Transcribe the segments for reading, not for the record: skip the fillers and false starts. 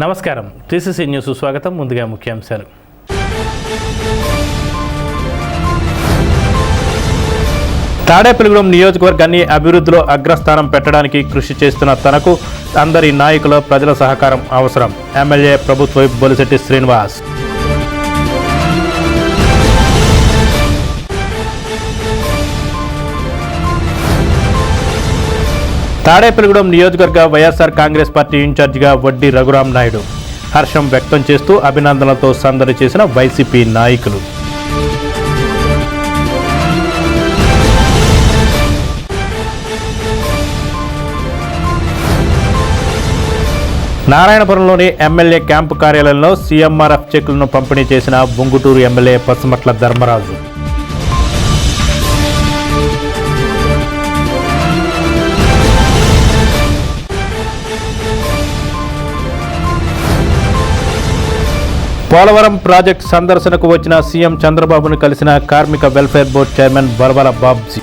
నమస్కారం, TCC news స్వాగతం. ముందుగా ముఖ్యాంశాలు. తాడేపల్లిగూడెం నియోజకవర్గాన్ని అభివృద్ధిలో అగ్రస్థానం పెట్టడానికి కృషి చేస్తున్న తనకు అందరి నాయకుల ప్రజల సహకారం అవసరం. ఎమ్మెల్యే ప్రభుత్వ విప్ బొలిశెట్టి శ్రీనివాస్. తాడేపల్లిగూడెం నియోజకవర్గ వైఎస్ఆర్ కాంగ్రెస్ పార్టీ ఇన్ఛార్జిగా వడ్డీ రఘురాం నాయుడు హర్షం వ్యక్తం చేస్తూ అభినందనలతో సందడి చేసిన వైసీపీ నాయకులు. నారాయణపురంలోని ఎమ్మెల్యే క్యాంపు కార్యాలయంలో సీఎంఆర్ఎఫ్ చెక్కులను పంపిణీ చేసిన బొంగుటూరు ఎమ్మెల్యే పసుమట్ల ధర్మరాజు. పోలవరం ప్రాజెక్టు సందర్శనకు వచ్చిన సీఎం చంద్రబాబును కలిసిన కార్మిక వెల్ఫేర్ బోర్డు చైర్మన్ బర్వల బాబ్జీ.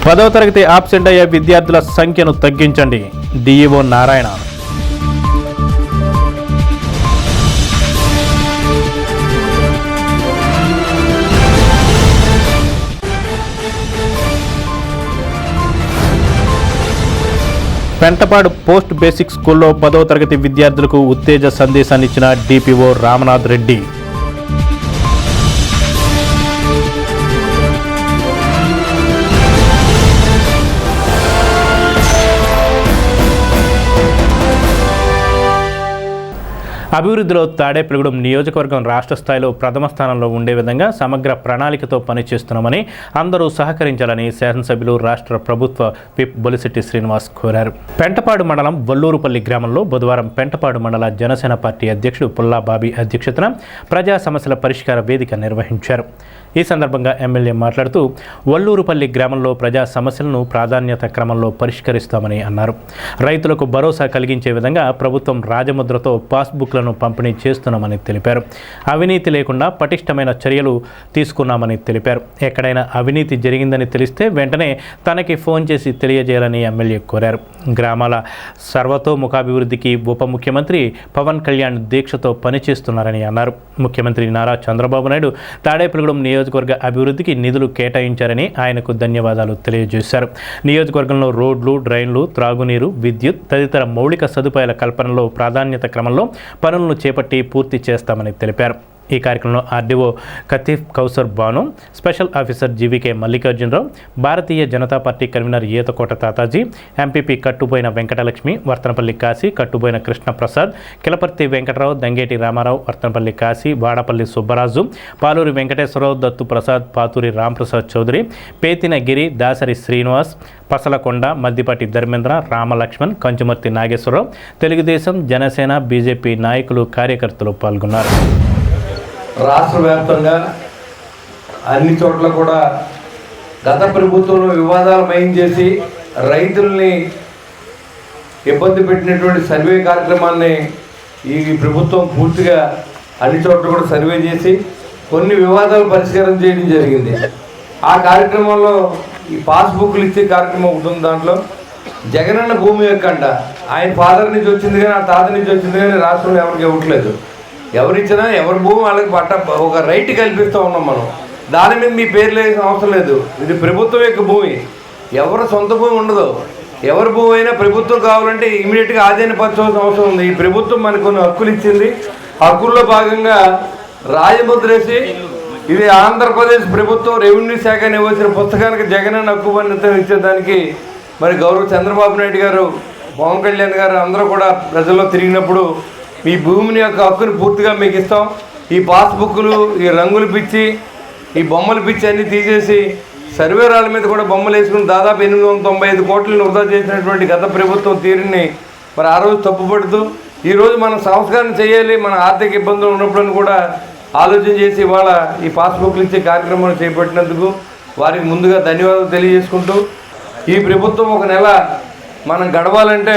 పదవ తరగతి ఆబ్సెంట్ అయ్యే విద్యార్థుల సంఖ్యను తగ్గించండి, DEO Narayana. Pentapadu post basic స్కూల్లో 10వ తరగతి విద్యార్థులకు ఉత్తేజ సందేశాన్ని ఇచ్చిన డిపిఓ రామనాథ్ రెడ్డి. అభివృద్ధిలో తాడేపల్లిగూడెం నియోజకవర్గం రాష్ట్ర స్థాయిలో ప్రథమ స్థానంలో ఉండే విధంగా సమగ్ర ప్రణాళికతో పనిచేస్తున్నామని అందరూ సహకరించాలని శాసనసభ్యులు రాష్ట్ర ప్రభుత్వ విప్ బొలిశెట్టి శ్రీనివాస్ కోరారు. పెంటపాడు మండలం వల్లూరుపల్లి గ్రామంలో బుధవారం పెంటపాడు మండల జనసేన పార్టీ అధ్యక్షుడు పుల్లా బాబీ అధ్యక్షతన ప్రజా సమస్యల పరిష్కార వేదిక నిర్వహించారు. ఈ సందర్భంగా ఎమ్మెల్యే మాట్లాడుతూ వల్లూరుపల్లి గ్రామంలో ప్రజా సమస్యలను ప్రాధాన్యత క్రమంలో పరిష్కరిస్తామని అన్నారు. రైతులకు భరోసా కలిగించే విధంగా ప్రభుత్వం రాజముద్రతో పాస్బుక్లను పంపిణీ చేస్తున్నామని తెలిపారు. అవినీతి లేకుండా పటిష్టమైన చర్యలు తీసుకున్నామని తెలిపారు. ఎక్కడైనా అవినీతి జరిగిందని తెలిస్తే వెంటనే తనకి ఫోన్ చేసి తెలియజేయాలని ఎమ్మెల్యే కోరారు. గ్రామాల సర్వతోముఖాభివృద్ధికి ఉప ముఖ్యమంత్రి పవన్ కళ్యాణ్ దీక్షతో పనిచేస్తున్నారని అన్నారు. ముఖ్యమంత్రి నారా చంద్రబాబు నాయుడు తాడేపల్లిగూడెం నియోజకవర్గ అభివృద్ధికి నిధులు కేటాయించారని ఆయనకు ధన్యవాదాలు తెలియజేశారు. నియోజకవర్గంలో రోడ్లు, డ్రైన్లు, త్రాగునీరు, విద్యుత్ తదితర మౌలిక సదుపాయాల కల్పనలో ప్రాధాన్యత క్రమంలో పనులను చేపట్టి పూర్తి చేస్తామని తెలిపారు. ఈ కార్యక్రమంలో RDO Katif Kausar Banu, special officer GVK Mallikarjunarao, Bharatiya Janata Party convener Eethakota Tataji, MPP Kattuboyina Venkatalakshmi, Varthanapalli Kasi, Kattuboyina Krishnaprasad, Kilaparthi Venkatarao, Dangeti Ramarao, Varthanapalli Kasi, Vadapalli Subbaraju, Paluri Venkateswararao, Dattu Prasad, Pathuri Ramprasad Chowdary, Pethina Giri, Dasari Srinivas, Pasalakonda, Maddipati Dharmendra, Ramalakshman, Kanchumarthi Nageswararao, Telugudesam, Janasena, BJP నాయకులు, కార్యకర్తలు పాల్గొన్నారు. రాష్ట్ర వ్యాప్తంగా అన్ని చోట్ల కూడా గత ప్రభుత్వంలో వివాదాలు మయం చేసి రైతుల్ని ఇబ్బంది పెట్టినటువంటి సర్వే కార్యక్రమాన్ని ఈ ప్రభుత్వం పూర్తిగా అన్ని చోట్ల కూడా సర్వే చేసి కొన్ని వివాదాలు పరిష్కారం చేయడం జరిగింది. ఆ కార్యక్రమంలో ఈ పాస్బుక్లు ఇచ్చే కార్యక్రమం ఒకటి ఉంది. దాంట్లో జగనన్న భూమి యొక్కంట ఆయన ఫాదర్ నుంచి వచ్చింది కానీ ఆ తాత నుంచి వచ్చింది కానీ రాష్ట్రంలో ఎవరికి ఇవ్వట్లేదు. ఎవరిచ్చినా ఎవరి భూమి వాళ్ళకి ఒక రైట్ కల్పిస్తూ ఉన్నాం మనం. దాని మీద మీ పేర్లు వేసిన అవసరం లేదు. ఇది ప్రభుత్వం యొక్క భూమి, ఎవరి సొంత భూమి ఉండదు. ఎవరి భూమి అయినా ప్రభుత్వం కావాలంటే ఇమీడియట్గా ఆధీనపరచాల్సిన అవసరం ఉంది. ఈ ప్రభుత్వం మనకు కొన్ని హక్కులు ఇచ్చింది. హక్కుల్లో భాగంగా రాజముద్రేసి ఇది ఆంధ్రప్రదేశ్ ప్రభుత్వం రెవెన్యూ శాఖ ఇవ్వాల్సిన పుస్తకానికి జగనన్న హక్కు పన్ను ఇచ్చేదానికి మరి గౌరవ చంద్రబాబు నాయుడు గారు, పవన్ కళ్యాణ్ గారు అందరూ కూడా ప్రజల్లో తిరిగినప్పుడు మీ భూమిని యొక్క హక్కుని పూర్తిగా మీకు ఇస్తాం. ఈ పాస్బుక్లు, ఈ రంగులు పిచ్చి, ఈ బొమ్మలు పిచ్చి అన్నీ తీసేసి సర్వేరాల మీద కూడా బొమ్మలు వేసుకుని దాదాపు 895 కోట్లను వృధా చేసినటువంటి గత ప్రభుత్వం తీరుని మరి ఆ రోజు తప్పుపడుతూ ఈరోజు మనం సంస్కరణ చేయాలి, మన ఆర్థిక ఇబ్బందులు ఉన్నప్పుడు కూడా ఆలోచన చేసి ఇవాళ ఈ పాస్బుక్లు ఇచ్చే కార్యక్రమాన్ని చేపట్టినందుకు వారికి ముందుగా ధన్యవాదాలు తెలియజేసుకుంటూ, ఈ ప్రభుత్వం ఒక నెల మనం గడవాలంటే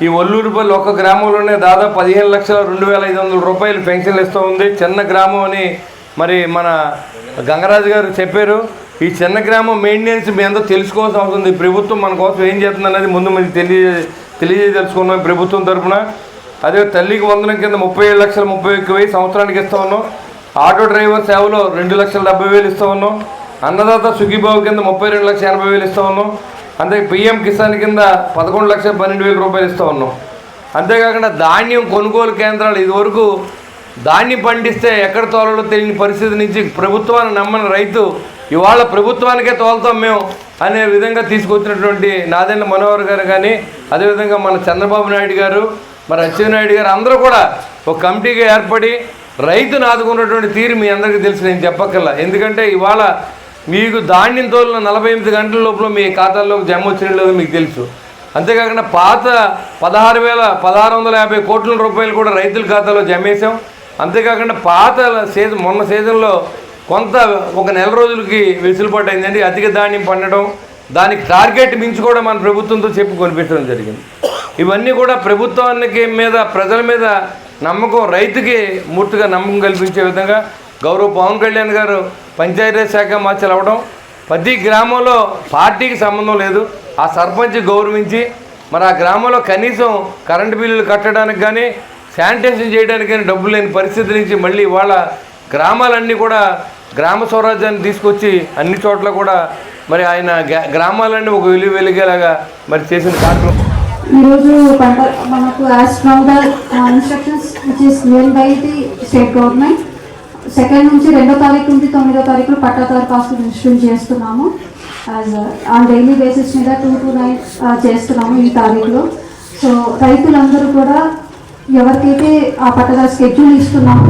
ఈ ఒల్లూరుపల్లి ఒక్క గ్రామంలోనే దాదాపు 15,02,500 రూపాయలు పెన్షన్లు ఇస్తూ ఉంది. చిన్న గ్రామం అని మరి మన గంగరాజు గారు చెప్పారు. ఈ చిన్న గ్రామం మెయింటెనెన్స్ మీ అందరూ తెలుసుకోవాల్సిన అవసరం ఉంది. ప్రభుత్వం మన కోసం ఏం చేస్తుంది అనేది ముందు మీకు తెలియజేసుకున్నాం ప్రభుత్వం తరఫున. అదే తల్లికి వందనం కింద 37,31,000 సంవత్సరానికి ఇస్తూ ఉన్నాం. ఆటో డ్రైవర్ సేవలో 2,70,000 ఇస్తూ ఉన్నాం. అన్నదాత సుఖీబాబు కింద 32,80,000 ఇస్తూ ఉన్నాం. అంతే పిఎం కిసాన్ కింద 11,12,000 రూపాయలు ఇస్తూ ఉన్నాం. అంతేకాకుండా ధాన్యం కొనుగోలు కేంద్రాలు ఇదివరకు ధాన్యం పండిస్తే ఎక్కడ తోలలో తెలియని పరిస్థితి నుంచి ప్రభుత్వాన్ని నమ్మని రైతు ఇవాళ ప్రభుత్వానికే తోలుతాం మేము అనే విధంగా తీసుకొచ్చినటువంటి నాదెండ్ల మనోహర్ గారు కానీ, అదేవిధంగా మన చంద్రబాబు నాయుడు గారు, మరి అచ్చెన్నాయుడు గారు అందరూ కూడా ఒక కమిటీగా ఏర్పడి రైతును ఆదుకున్నటువంటి తీరు మీ అందరికీ తెలుసు, నేను చెప్పక్కర్లా. ఎందుకంటే ఇవాళ మీకు ధాన్యం తోలిన 48 గంటల లోపల మీ ఖాతాల్లోకి జమ వచ్చిన లేదో మీకు తెలుసు. అంతేకాకుండా పాత 16,650 కోట్ల రూపాయలు కూడా రైతుల ఖాతాలో జమేసాం. అంతేకాకుండా పాత మొన్న సీజన్లో కొంత ఒక నెల రోజులకి వెసులుబాటు అయిందండి. అధిక ధాన్యం పండడం, దానికి టార్గెట్ మించి కూడా మన ప్రభుత్వంతో చెప్పి కొనిపించడం జరిగింది. ఇవన్నీ కూడా ప్రభుత్వానికి మీద ప్రజల మీద నమ్మకం, రైతుకి పూర్తిగా నమ్మకం కల్పించే విధంగా గౌరవ పవన్ కళ్యాణ్ గారు పంచాయతీరాజ్ శాఖ మార్చాలు అవ్వడం, ప్రతి గ్రామంలో పార్టీకి సంబంధం లేదు, ఆ సర్పంచ్ గౌరవించి మరి ఆ గ్రామంలో కనీసం కరెంటు బిల్లులు కట్టడానికి కానీ శానిటేషన్ చేయడానికి కానీ డబ్బులు లేని పరిస్థితి నుంచి మళ్ళీ వాళ్ళ గ్రామాలన్నీ కూడా గ్రామ స్వరాజ్యాన్ని తీసుకొచ్చి అన్ని చోట్ల కూడా మరి ఆయన గ్రామాలన్నీ ఒక వెలిగేలాగా మరి చేసిన కార్యక్రమం. ఈరోజు మనకు as from the instructions which is given by the state government 2nd నుంచి 2వ తారీఖు నుంచి 9వ తారీఖు పట్టాదారు పాస్లు డిస్ట్రిబ్యూట్ చేస్తున్నాము. యాజ్ ఆన్ డైలీ బేసిస్ మీద 2 to 9 చేస్తున్నాము ఈ తారీఖులో. సో రైతులందరూ కూడా ఎవరికైతే ఆ పట్టాదారు స్కెడ్యూల్ ఇస్తున్నామో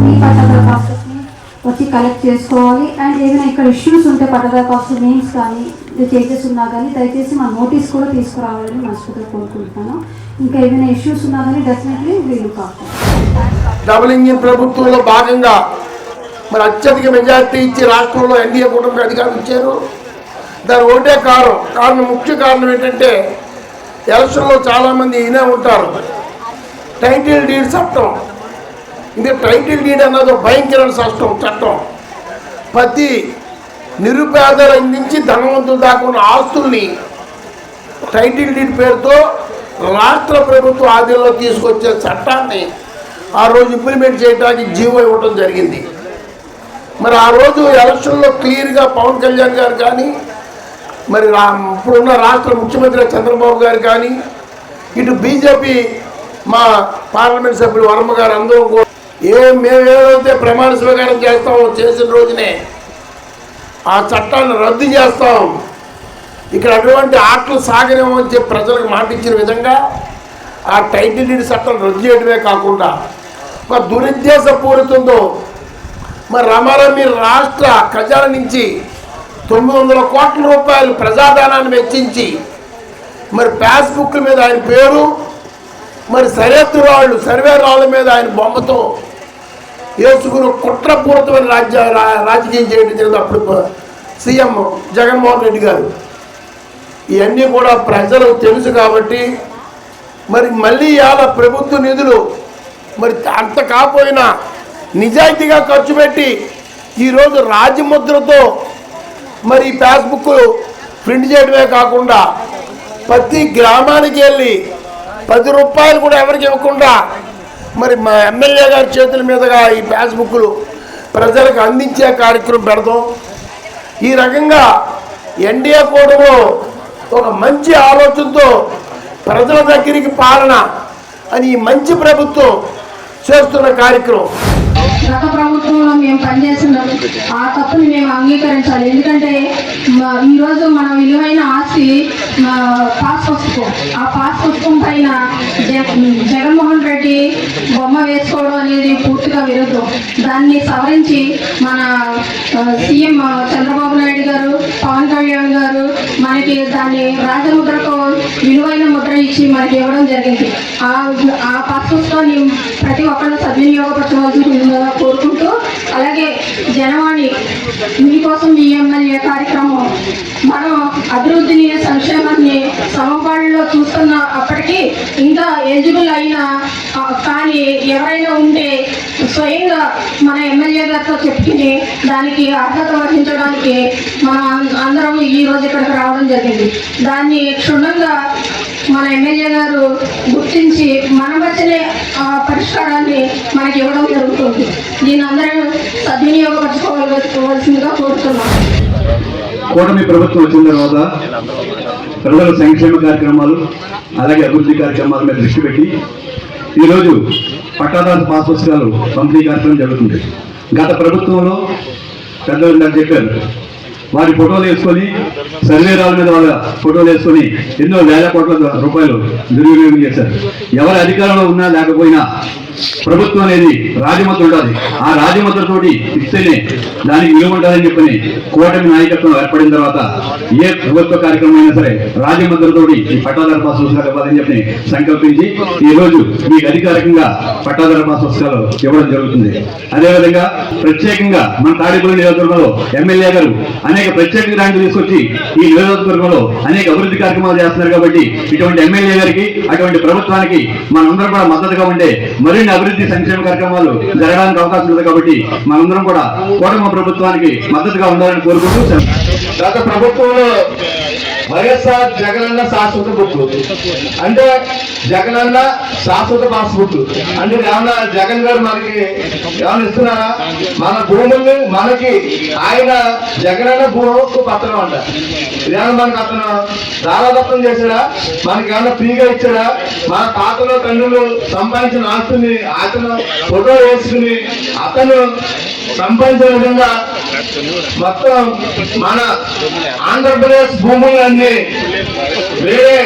మీ పట్టాదారు పాస్ని వచ్చి కలెక్ట్ చేసుకోవాలి. అండ్ ఏదైనా ఇక్కడ ఇష్యూస్ ఉంటే పట్టాదారు పాస్ నేమ్స్ కానీ చేంజెస్ ఉన్నా కానీ దయచేసి మా నోటీస్ కూడా తీసుకురావాలని మనస్ఫూర్తిగా కోరుకుంటున్నాను. ఇంకా ఏదైనా ఇష్యూస్ ఉన్నా కానీ డెఫినెట్లీ వీలు కాదు. డబుల్ ఇంజిన్ ప్రభుత్వంలో భాగంగా మరి అత్యధిక మెజార్టీ ఇచ్చి రాష్ట్రంలో ఎన్డీఏ కూటమికి అధికారం ఇచ్చారు. దాని ఒకటే కారణం ముఖ్య కారణం ఏంటంటే ఎలక్షన్లో చాలామంది వినే ఉంటారు టైటిల్ డీడ్ చట్టం. ఇది టైటిల్ డీడ్ అన్నది భయంకరమైన చట్టం. ప్రతి నిరుపేదల నుంచి ధనవంతుల దాకా ఉన్న ఆస్తుల్ని టైటిల్ డీడ్ పేరుతో రాష్ట్ర ప్రభుత్వ ఆధీనంలో తీసుకొచ్చే చట్టాన్ని ఆ రోజు ఇంప్లిమెంట్ చేయడానికి జీవో ఇవ్వడం జరిగింది. మరి ఆ రోజు ఎలక్షన్లో క్లియర్గా పవన్ కళ్యాణ్ గారు కానీ, మరి ఇప్పుడున్న రాష్ట్ర ముఖ్యమంత్రి చంద్రబాబు గారు కానీ, ఇటు బీజేపీ మా పార్లమెంట్ సభ్యులు వర్మ గారు అందరూ కూడా మేమేదైతే ప్రమాణ స్వీకారం చేస్తామో చేసిన రోజునే ఆ చట్టాన్ని రద్దు చేస్తాం, ఇక్కడ అటువంటి ఆటలు సాగనేమని చెప్పి ప్రజలకు మాట ఇచ్చిన విధంగా ఆ టైటిల్ డీడ్ చట్టం రద్దు చేయడమే కాకుండా ఒక దురుద్దేశపూరితంతో మరి రమారమి రాష్ట్ర ఖజానా నుంచి 900 కోట్ల రూపాయలు ప్రజాధనాన్ని వెచ్చించి మరి పాస్బుక్ల మీద ఆయన పేరు, మరి సర్వే రాళ్ళ మీద ఆయన బొమ్మతో వేసుకుని కుట్రపూరితమైన రాజకీయం చేయడం జరిగింది అప్పుడు సీఎం జగన్మోహన్ రెడ్డి గారు. ఇవన్నీ కూడా ప్రజలకు తెలుసు కాబట్టి మరి మళ్ళీ ఇవాళ ప్రభుత్వ నిధులు మరి అంత కాకపోయినా నిజాయితీగా ఖర్చు పెట్టి ఈరోజు రాజముద్రతో మరి పాస్బుక్ ప్రింట్ చేయడమే కాకుండా ప్రతి గ్రామానికి వెళ్ళి 10 రూపాయలు కూడా ఎవరికి ఇవ్వకుండా మరి మా ఎమ్మెల్యే గారి చేతుల మీదుగా ఈ పాస్బుక్లు ప్రజలకు అందించే కార్యక్రమం పెడతాం. ఈ రకంగా ఎన్డీఏ కూటమిలో ఒక మంచి ఆలోచనతో ప్రజల దగ్గరికి పాలన అని ఈ మంచి ప్రభుత్వం చేస్తున్న కార్యక్రమం. గత ప్రభుత్వంలో మేము పనిచేసిన ఆ తప్పుని మేము అంగీకరించాలి. ఎందుకంటే ఈరోజు మన విలువైన ఆస్తి పాస్ పుస్తకం, ఆ పాస్ పుస్తకం పైన జగన్మోహన్ రెడ్డి బొమ్మ వేసుకోవడం అనేది పూర్తిగా విరుద్ధం. దాన్ని సవరించి మన సీఎం చంద్రబాబు నాయుడు గారు, పవన్ కళ్యాణ్ గారు మనకి దాన్ని రాజముద్రతో విలువైన ముద్ర ఇచ్చి మనకి ఇవ్వడం జరిగింది. ఆ పాస్ పుస్తకాన్ని ప్రతి ఒక్కళ్ళు సద్వినియోగపరచవలసిందిగా కోరుకుంటూ, అలాగే జనవాణి మీకోసం మీ ఎమ్మెల్యే కార్యక్రమం మనం అభివృద్ధిని సంక్షేమాన్ని సమపాళ్ళలో చూస్తున్న అప్పటికీ ఇంకా ఎలిజిబుల్ అయిన కానీ ఎవరైనా ఉంటే స్వయంగా మన ఎమ్మెల్యే గారితో చెప్పుకుని దానికి అర్హత వహించడానికి మనం అందరం ఈ రోజు ఇక్కడికి రావడం జరిగింది. దాన్ని క్షుణ్ణంగా మన ఎమ్మెల్యే గారు గుర్తించి మన మధ్యనే ఆ పరిష్కారాన్ని మనకి ఇవ్వడం జరుగుతుంది. దీన్ని అందరూ సద్వినియోగపరచుకోవాల్సిందిగా కోరుతున్నాం. కూటమి ప్రభుత్వం వచ్చిన తర్వాత ప్రజల సంక్షేమ కార్యక్రమాలు అలాగే అభివృద్ధి కార్యక్రమాల మీద దృష్టి పెట్టి ఈరోజు పట్టాదారు పాస్ పుస్తకాలు పంపిణీ కార్యక్రమం జరుగుతుంది. గత ప్రభుత్వంలో పెద్దలు చెప్పారు, వారి ఫోటోలు వేసుకొని సర్వేరాల మీద వాళ్ళ ఫోటోలు వేసుకొని ఎన్నో వేల కోట్ల రూపాయలు దుర్వినియోగం చేశారు. ఎవరి అధికారంలో ఉన్నా లేకపోయినా ప్రభుత్వం అనేది రాజముద్ర ఉండాలి. ఆ రాజముద్రతోటి ఇస్తేనే దానికి విలువ ఉండాలని చెప్పని కూటమి నాయకత్వం ఏర్పడిన తర్వాత ఏ ప్రభుత్వ కార్యక్రమం అయినా సరే రాజముద్రతోటి ఈ పట్టాదారు పాస్ పుస్తకాలు ఇవ్వాలని చెప్పి సంకల్పించి ఈ రోజు మీకు అధికారికంగా పట్టాదారు పాస్ పుస్తకాలు ఇవ్వడం జరుగుతుంది. అదేవిధంగా ప్రత్యేకంగా మన తాడేపల్లి నియోజకవర్గంలో ఎమ్మెల్యే గారు అనేక ప్రత్యేక గ్రాంట్లు తీసుకొచ్చి ఈ నియోజకవర్గంలో అనేక అభివృద్ధి కార్యక్రమాలు చేస్తున్నారు. కాబట్టి ఇటువంటి ఎమ్మెల్యే గారికి అటువంటి ప్రభుత్వానికి మనందరం కూడా మద్దతుగా ఉండే మరిన్ని అభివృద్ధి సంక్షేమ కార్యక్రమాలు జరగడానికి అవకాశం ఉంది. కాబట్టి మనందరం కూడా కూటమి ప్రభుత్వానికి మద్దతుగా ఉండాలని కోరుకుంటూ, గత ప్రభుత్వంలో వైఎస్ఆర్ జగనన్న శాశ్వత బుక్ అంటే జగనన్న శాశ్వత పాస్బుక్ అంటే ఏమన్నా జగన్ గారు మనకి ఏమన్నా ఇస్తున్నారా? మన భూముల్ని మనకి ఆయన జగనన్న భూ హక్కు పత్రం అంట. ఇదేమన్నా మనకు అతను దారాదత్తం చేశాడా? మనకి ఏమన్నా ఫ్రీగా ఇచ్చాడా? మన తాతలో తండ్రులు సంపాదించిన ఆస్తుని అతను ఫోటో వేసుకుని అతను సంపాదించిన విధంగా మొత్తం మన ఆంధ్రప్రదేశ్ భూములన్నీ వేరే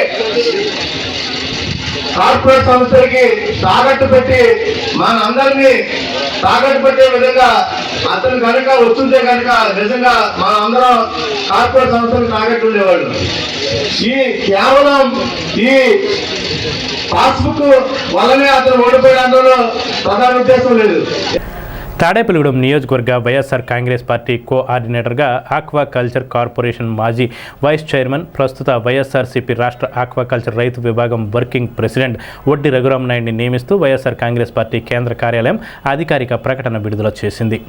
కార్పొరేట్ సంస్థలకి తాకట్టు పెట్టి మనందరినీ తాకట్టు పెట్టే విధంగా అతను కనుక వస్తుంటే కనుక నిజంగా మన అందరం కార్పొరేట్ సంస్థలకు తాకట్టు ఉండేవాళ్ళు. ఈ కేవలం ఈ పాస్బుక్ వల్లనే అతను ఓడిపోయడంలో ప్రధాన ఉద్దేశం లేదు. తాడేపల్లిగూడెం నియోజకవర్గ వైఎస్ఆర్ కాంగ్రెస్ పార్టీ కోఆర్డినేటర్గా ఆక్వాకల్చర్ కార్పొరేషన్ మాజీ వైస్ చైర్మన్, ప్రస్తుత వైఎస్ఆర్సీపీ రాష్ట్ర ఆక్వాకల్చర్ రైతు విభాగం వర్కింగ్ ప్రెసిడెంట్ వడ్డి రఘురాం నాయుడిని నియమిస్తూ వైఎస్ఆర్ కాంగ్రెస్ పార్టీ కేంద్ర కార్యాలయం అధికారిక ప్రకటన విడుదల చేసింది.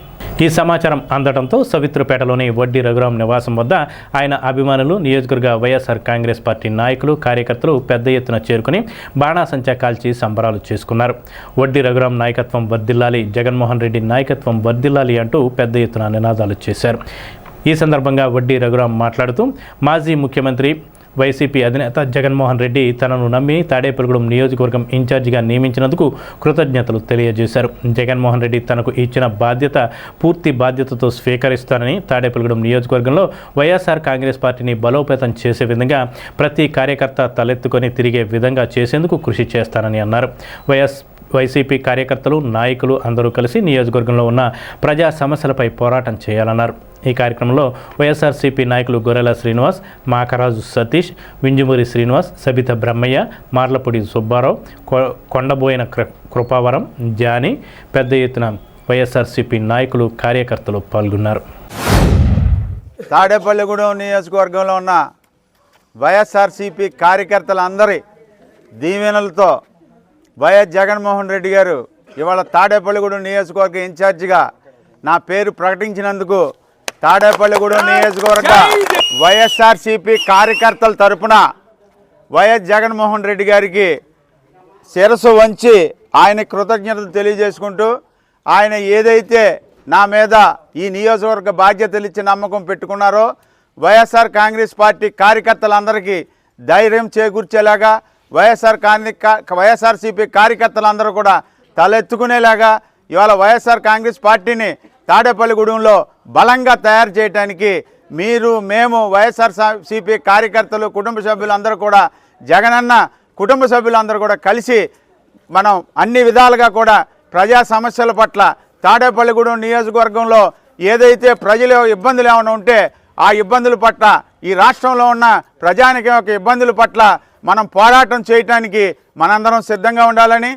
ఈ సమాచారం అందడంతో సవిత్రపేటలోని వడ్డి రఘురాం నివాసం వద్ద ఆయన అభిమానులు, నియోజకవర్గ వైఎస్ఆర్ కాంగ్రెస్ పార్టీ నాయకులు, కార్యకర్తలు పెద్ద ఎత్తున చేరుకుని బాణాసంచా కాల్చి సంబరాలు చేసుకున్నారు. వడ్డి రఘురాం నాయకత్వం వర్ధిల్లాలి, జగన్మోహన్ రెడ్డి నాయకత్వం వర్ధిల్లాలి అంటూ పెద్ద ఎత్తున నినాదాలు చేశారు. ఈ సందర్భంగా వడ్డి రఘురాం మాట్లాడుతూ మాజీ ముఖ్యమంత్రి వైసీపీ అధినేత జగన్మోహన్ రెడ్డి తనను నమ్మి తాడేపల్లిగూడెం నియోజకవర్గం ఇన్ఛార్జిగా నియమించినందుకు కృతజ్ఞతలు తెలియజేశారు. జగన్మోహన్ రెడ్డి తనకు ఇచ్చిన బాధ్యత పూర్తి బాధ్యతతో స్వీకరిస్తానని, తాడేపల్లిగూడెం నియోజకవర్గంలో వైఎస్ఆర్ కాంగ్రెస్ పార్టీని బలోపేతం చేసే విధంగా ప్రతి కార్యకర్త తలెత్తుకొని తిరిగే విధంగా చేసేందుకు కృషి చేస్తానని అన్నారు. వైసీపీ కార్యకర్తలు, నాయకులు అందరూ కలిసి నియోజకవర్గంలో ఉన్న ప్రజా సమస్యలపై పోరాటం చేయాలన్నారు. ఈ కార్యక్రమంలో వైఎస్ఆర్సీపీ నాయకులు గొర్రెల శ్రీనివాస్, మాకరాజు సతీష్, వింజమూరి శ్రీనివాస్, సబిత బ్రహ్మయ్య, మార్లపూడి సుబ్బారావు, కొండబోయిన కృపావరం, జానీ, పెద్ద ఎత్తున వైఎస్ఆర్సీపీ నాయకులు, కార్యకర్తలు పాల్గొన్నారు. తాడేపల్లిగూడెం నియోజకవర్గంలో ఉన్న వైఎస్ఆర్సీపీ కార్యకర్తలందరి దీవెనలతో వైఎస్ జగన్మోహన్ రెడ్డి గారు ఇవాళ తాడేపల్లిగూడెం నియోజకవర్గ ఇన్ఛార్జిగా నా పేరు ప్రకటించినందుకు తాడేపల్లిగూడెం నియోజకవర్గ వైఎస్ఆర్సీపీ కార్యకర్తల తరపున వైఎస్ జగన్మోహన్ రెడ్డి గారికి శిరస్సు వంచి ఆయన కృతజ్ఞతలు తెలియజేసుకుంటూ, ఆయన ఏదైతే నా మీద ఈ నియోజకవర్గ బాధ్యతలు ఇచ్చి నమ్మకం పెట్టుకున్నారో వైఎస్ఆర్ కాంగ్రెస్ పార్టీ కార్యకర్తలందరికీ ధైర్యం చేకూర్చేలాగా వైఎస్ఆర్సీపీ కార్యకర్తలందరూ కూడా తలెత్తుకునేలాగా ఇవాళ వైఎస్ఆర్ కాంగ్రెస్ పార్టీని తాడేపల్లిగూడెంలో బలంగా తయారు చేయడానికి మేము వైఎస్ఆర్సీపీ కార్యకర్తలు, కుటుంబ సభ్యులందరూ కూడా, జగనన్న కుటుంబ సభ్యులందరూ కూడా కలిసి మనం అన్ని విధాలుగా కూడా ప్రజా సమస్యల పట్ల తాడేపల్లిగూడెం నియోజకవర్గంలో ఏదైతే ప్రజల ఇబ్బందులు ఏమైనా ఉంటే ఆ ఇబ్బందుల పట్ల, ఈ రాష్ట్రంలో ఉన్న ప్రజానికం యొక్క ఇబ్బందుల పట్ల మనం పోరాటం చేయడానికి మనందరం సిద్ధంగా ఉండాలని,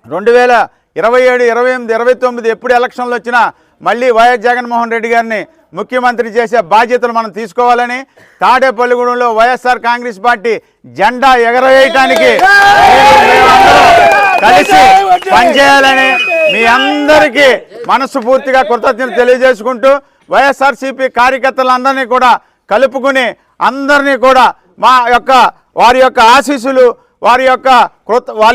2027, 28, 29 ఎప్పుడు ఎలక్షన్లు వచ్చినా మళ్ళీ వైఎస్ జగన్మోహన్ రెడ్డి గారిని ముఖ్యమంత్రి చేసే బాధ్యతలు మనం తీసుకోవాలని, తాడేపల్లిగూడెంలో వైఎస్ఆర్ కాంగ్రెస్ పార్టీ జెండా ఎగరవేయటానికి కలిసి పనిచేయాలని మీ అందరికీ మనస్ఫూర్తిగా కృతజ్ఞతలు తెలియజేసుకుంటూ వైఎస్ఆర్సీపీ కార్యకర్తలందరినీ కూడా కలుపుకుని అందరినీ కూడా వారి యొక్క ఆశీస్సులు వారి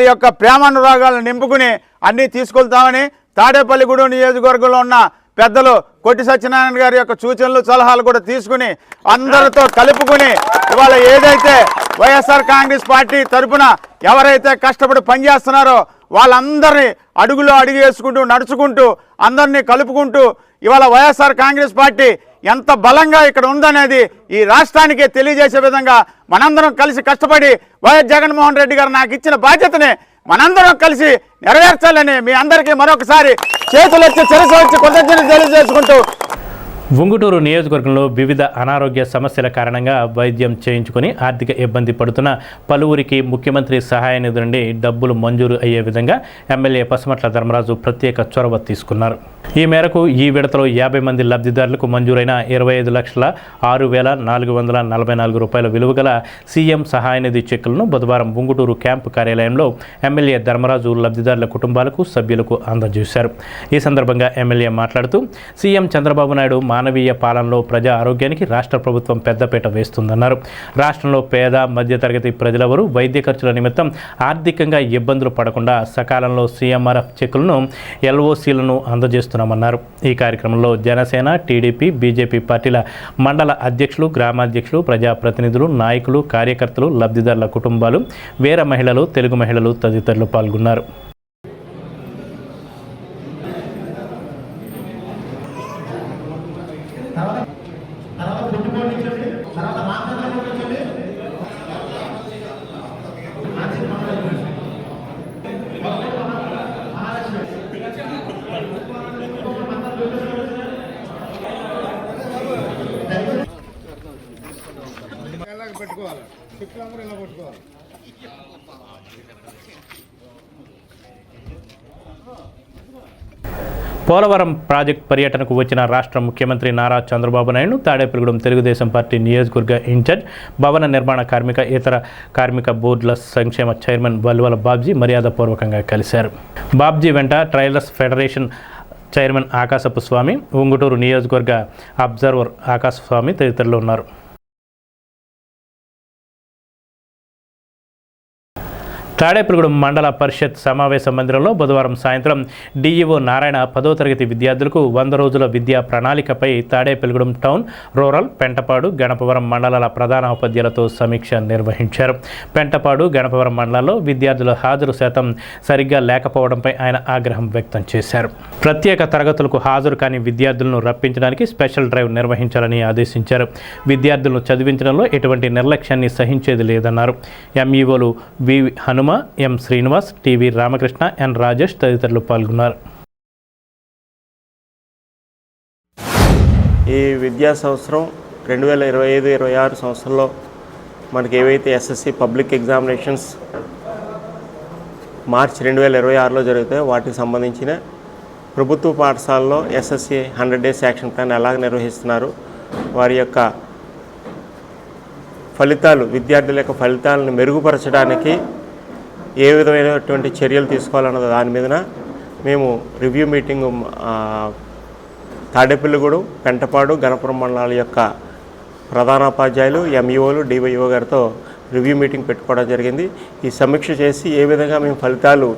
యొక్క ప్రేమానురాగాలను నింపుకుని అన్నీ తీసుకెళ్తామని తాడేపల్లిగూడెం నియోజకవర్గంలో ఉన్న పెద్దలు కొట్టి సత్యనారాయణ గారి యొక్క సూచనలు సలహాలు కూడా తీసుకుని అందరితో కలుపుకుని ఇవాళ ఏదైతే వైఎస్ఆర్ కాంగ్రెస్ పార్టీ తరఫున ఎవరైతే కష్టపడి పనిచేస్తున్నారో వాళ్ళందరినీ అడుగులో అడుగు వేసుకుంటూ నడుచుకుంటూ అందరినీ కలుపుకుంటూ ఇవాళ వైఎస్ఆర్ కాంగ్రెస్ పార్టీ ఎంత బలంగా ఇక్కడ ఉందనేది ఈ రాష్ట్రానికే తెలియజేసే విధంగా మనందరం కలిసి కష్టపడి వైఎస్ జగన్మోహన్ రెడ్డి గారు నాకు ఇచ్చిన బాధ్యతని మనందరం కలిసి నెరవేర్చాలని మీ అందరికీ మరొకసారి చేతులెత్తి శిరస్సు వచ్చి కృతజ్ఞతలు తెలియజేసుకుంటూ ఉంగుటూరు నియోజకవర్గంలో వివిధ అనారోగ్య సమస్యల కారణంగా వైద్యం చేయించుకుని ఆర్థిక ఇబ్బంది పడుతున్న పలువురికి ముఖ్యమంత్రి సహాయ నిధి నుండి డబ్బులు మంజూరు అయ్యే విధంగా ఎమ్మెల్యే పసుమట్ల ధర్మరాజు ప్రత్యేక చొరవ తీసుకున్నారు. ఈ మేరకు ఈ విడతలో 50 మంది లబ్ధిదారులకు మంజూరైన 25,06,444 రూపాయల విలువ గల సీఎం సహాయ నిధి చెక్కులను బుధవారం ఉంగుటూరు క్యాంపు కార్యాలయంలో ఎమ్మెల్యే ధర్మరాజు లబ్ధిదారుల కుటుంబాలకు సభ్యులకు అందజేశారు. ఈ సందర్భంగా ఎమ్మెల్యే మాట్లాడుతూ సీఎం చంద్రబాబు నాయుడు మానవీయ పాలనలో ప్రజా ఆరోగ్యానికి రాష్ట్ర ప్రభుత్వం పెద్దపీట వేస్తుందన్నారు. రాష్ట్రంలో పేద మధ్యతరగతి ప్రజలెవరూ వైద్య ఖర్చుల నిమిత్తం ఆర్థికంగా ఇబ్బందులు పడకుండా సకాలంలో సీఎంఆర్ఎఫ్ చెక్కులను ఎల్ఓసీలను అందజేస్తున్నామన్నారు. ఈ కార్యక్రమంలో జనసేన, టీడీపీ, బీజేపీ పార్టీల మండల అధ్యక్షులు, గ్రామాధ్యక్షులు, ప్రజాప్రతినిధులు, నాయకులు, కార్యకర్తలు, లబ్ధిదారుల కుటుంబాలు, వీర మహిళలు, తెలుగు మహిళలు తదితరులు పాల్గొన్నారు. పోలవరం ప్రాజెక్టు పర్యటనకు వచ్చిన రాష్ట్ర ముఖ్యమంత్రి నారా చంద్రబాబు నాయుడు తాడేపల్లిగూడెం తెలుగుదేశం పార్టీ నియోజకవర్గ ఇన్ఛార్జ్, భవన నిర్మాణ కార్మిక, ఇతర కార్మిక బోర్డుల సంక్షేమ చైర్మన్ వల్వల బాబ్జీ మర్యాదపూర్వకంగా కలిశారు. బాబ్జీ వెంట ట్రైలర్స్ ఫెడరేషన్ చైర్మన్ ఆకాశపు స్వామి, ఉంగుటూరు నియోజకవర్గ అబ్జర్వర్ ఆకాశ స్వామి తదితరులు ఉన్నారు. తాడేపల్లిగూడెం మండల పరిషత్ సమావేశ మందిరంలో బుధవారం సాయంత్రం డీఈఓ నారాయణ 10వ తరగతి విద్యార్థులకు 100 రోజుల విద్యా ప్రణాళికపై తాడేపల్లిగూడెం టౌన్, రూరల్, పెంటపాడు, గణపవరం మండలాల ప్రధాన ఉపాధ్యాయులతో సమీక్ష నిర్వహించారు. పెంటపాడు, గణపవరం మండలాల్లో విద్యార్థుల హాజరు శాతం సరిగ్గా లేకపోవడంపై ఆయన ఆగ్రహం వ్యక్తం చేశారు. ప్రత్యేక తరగతులకు హాజరు కాని విద్యార్థులను రప్పించడానికి స్పెషల్ డ్రైవ్ నిర్వహించాలని ఆదేశించారు. విద్యార్థులను చదివించడంలో ఎటువంటి నిర్లక్ష్యాన్ని సహించేది లేదన్నారు. ఎంఈఓలు వి హనుమ, ఎం శ్రీనివాస్, టీవీ రామకృష్ణ, ఎన్ రాజేష్ తదితరులు పాల్గొన్నారు. ఈ విద్యా సంవత్సరం 2025-26 సంవత్సరంలో మనకి ఏవైతే ఎస్ఎస్సి పబ్లిక్ ఎగ్జామినేషన్స్ మార్చి 2026లో జరుగుతాయో వాటికి సంబంధించిన ప్రభుత్వ పాఠశాలలో ఎస్ఎస్సి 100 డేస్ యాక్షన్ ప్లాన్ ఎలాగ నిర్వహిస్తున్నారు, వారి యొక్క ఫలితాలు, విద్యార్థుల యొక్క ఫలితాలను మెరుగుపరచడానికి ఏ విధమైనటువంటి చర్యలు తీసుకోవాలన్న దాని మీదన మేము రివ్యూ మీటింగ్ తాడేపల్లిగూడెం, పెంటపాడు, గణపురం మండలాల యొక్క ప్రధానోపాధ్యాయులు, ఎంఈఓలు, డివైఓ గారితో రివ్యూ మీటింగ్ పెట్టుకోవడం జరిగింది. ఈ సమీక్ష చేసి ఏ విధంగా మేము ఫలితాలు